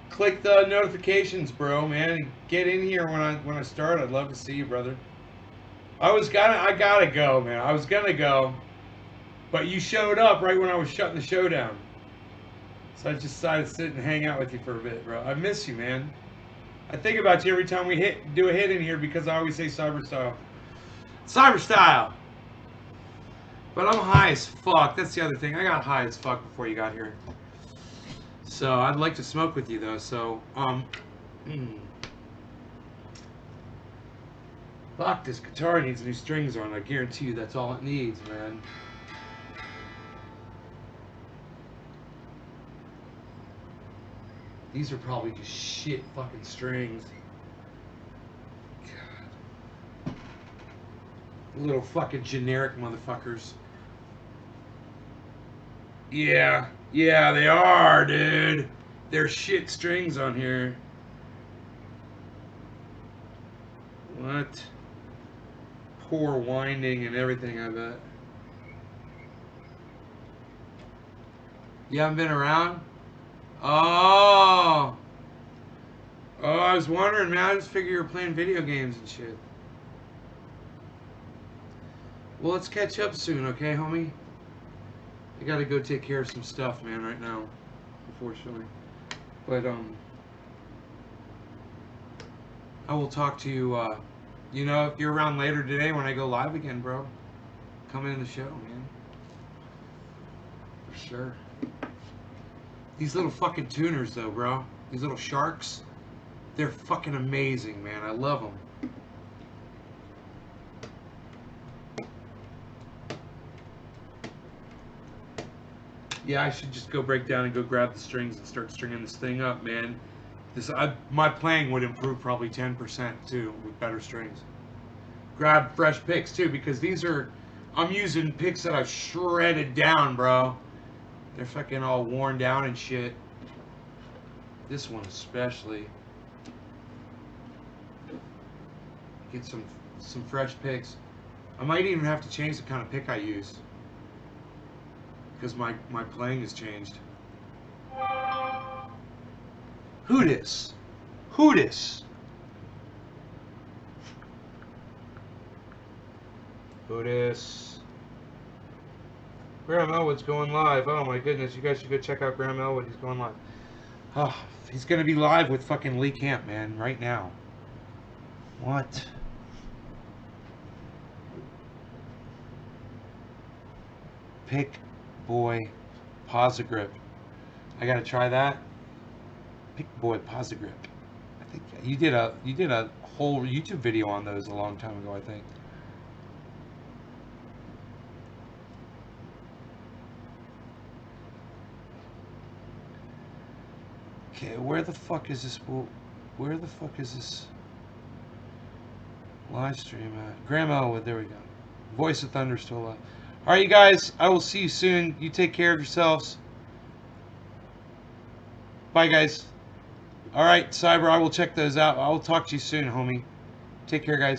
click the notifications, bro, man, and get in here when I start. I'd love to see you, brother. I gotta go, man. I was gonna go, but you showed up right when I was shutting the show down. So I just decided to sit and hang out with you for a bit, bro. I miss you, man. I think about you every time we do a hit in here because I always say cyber style. Cyber style! But I'm high as fuck. That's the other thing. I got high as fuck before you got here. So I'd like to smoke with you though, so fuck, this guitar needs new strings on. I guarantee you that's all it needs, man. These are probably just shit fucking strings. God. Little fucking generic motherfuckers. Yeah, they are, dude. There's shit strings on here. What? Poor winding and everything, I bet. You haven't been around? Oh, I was wondering, man. I just figured you were playing video games and shit. Well, let's catch up soon, okay, homie? I gotta go take care of some stuff, man, right now, unfortunately. But, I will talk to you, you know, if you're around later today when I go live again, bro. Come in the show, man. For sure. These little fucking tuners, though, bro. These little sharks. They're fucking amazing, man. I love them. Yeah, I should just go break down and go grab the strings and start stringing this thing up, man. My playing would improve probably 10% too with better strings. Grab fresh picks too, because these are, I'm using picks that I've shredded down, bro. They're fucking all worn down and shit. This one especially. Get some fresh picks. I might even have to change the kind of pick I use, because my playing has changed. Who dis? Who dis? Who dis? Graham Elwood's going live. Oh my goodness, you guys should go check out Graham Elwood. He's going live. Oh, he's gonna be live with fucking Lee Camp, man, right now. What? Pick Boy Posigrip. I gotta try that. Pick Boy Posigrip. I think you did a whole YouTube video on those a long time ago, I think. Okay, where the fuck is this? Where the fuck is this live stream at? Graham Elwood, there we go. Voice of Thunder still alive. All right, you guys, I will see you soon. You take care of yourselves. Bye, guys. All right, Cyber, I will check those out. I will talk to you soon, homie. Take care, guys.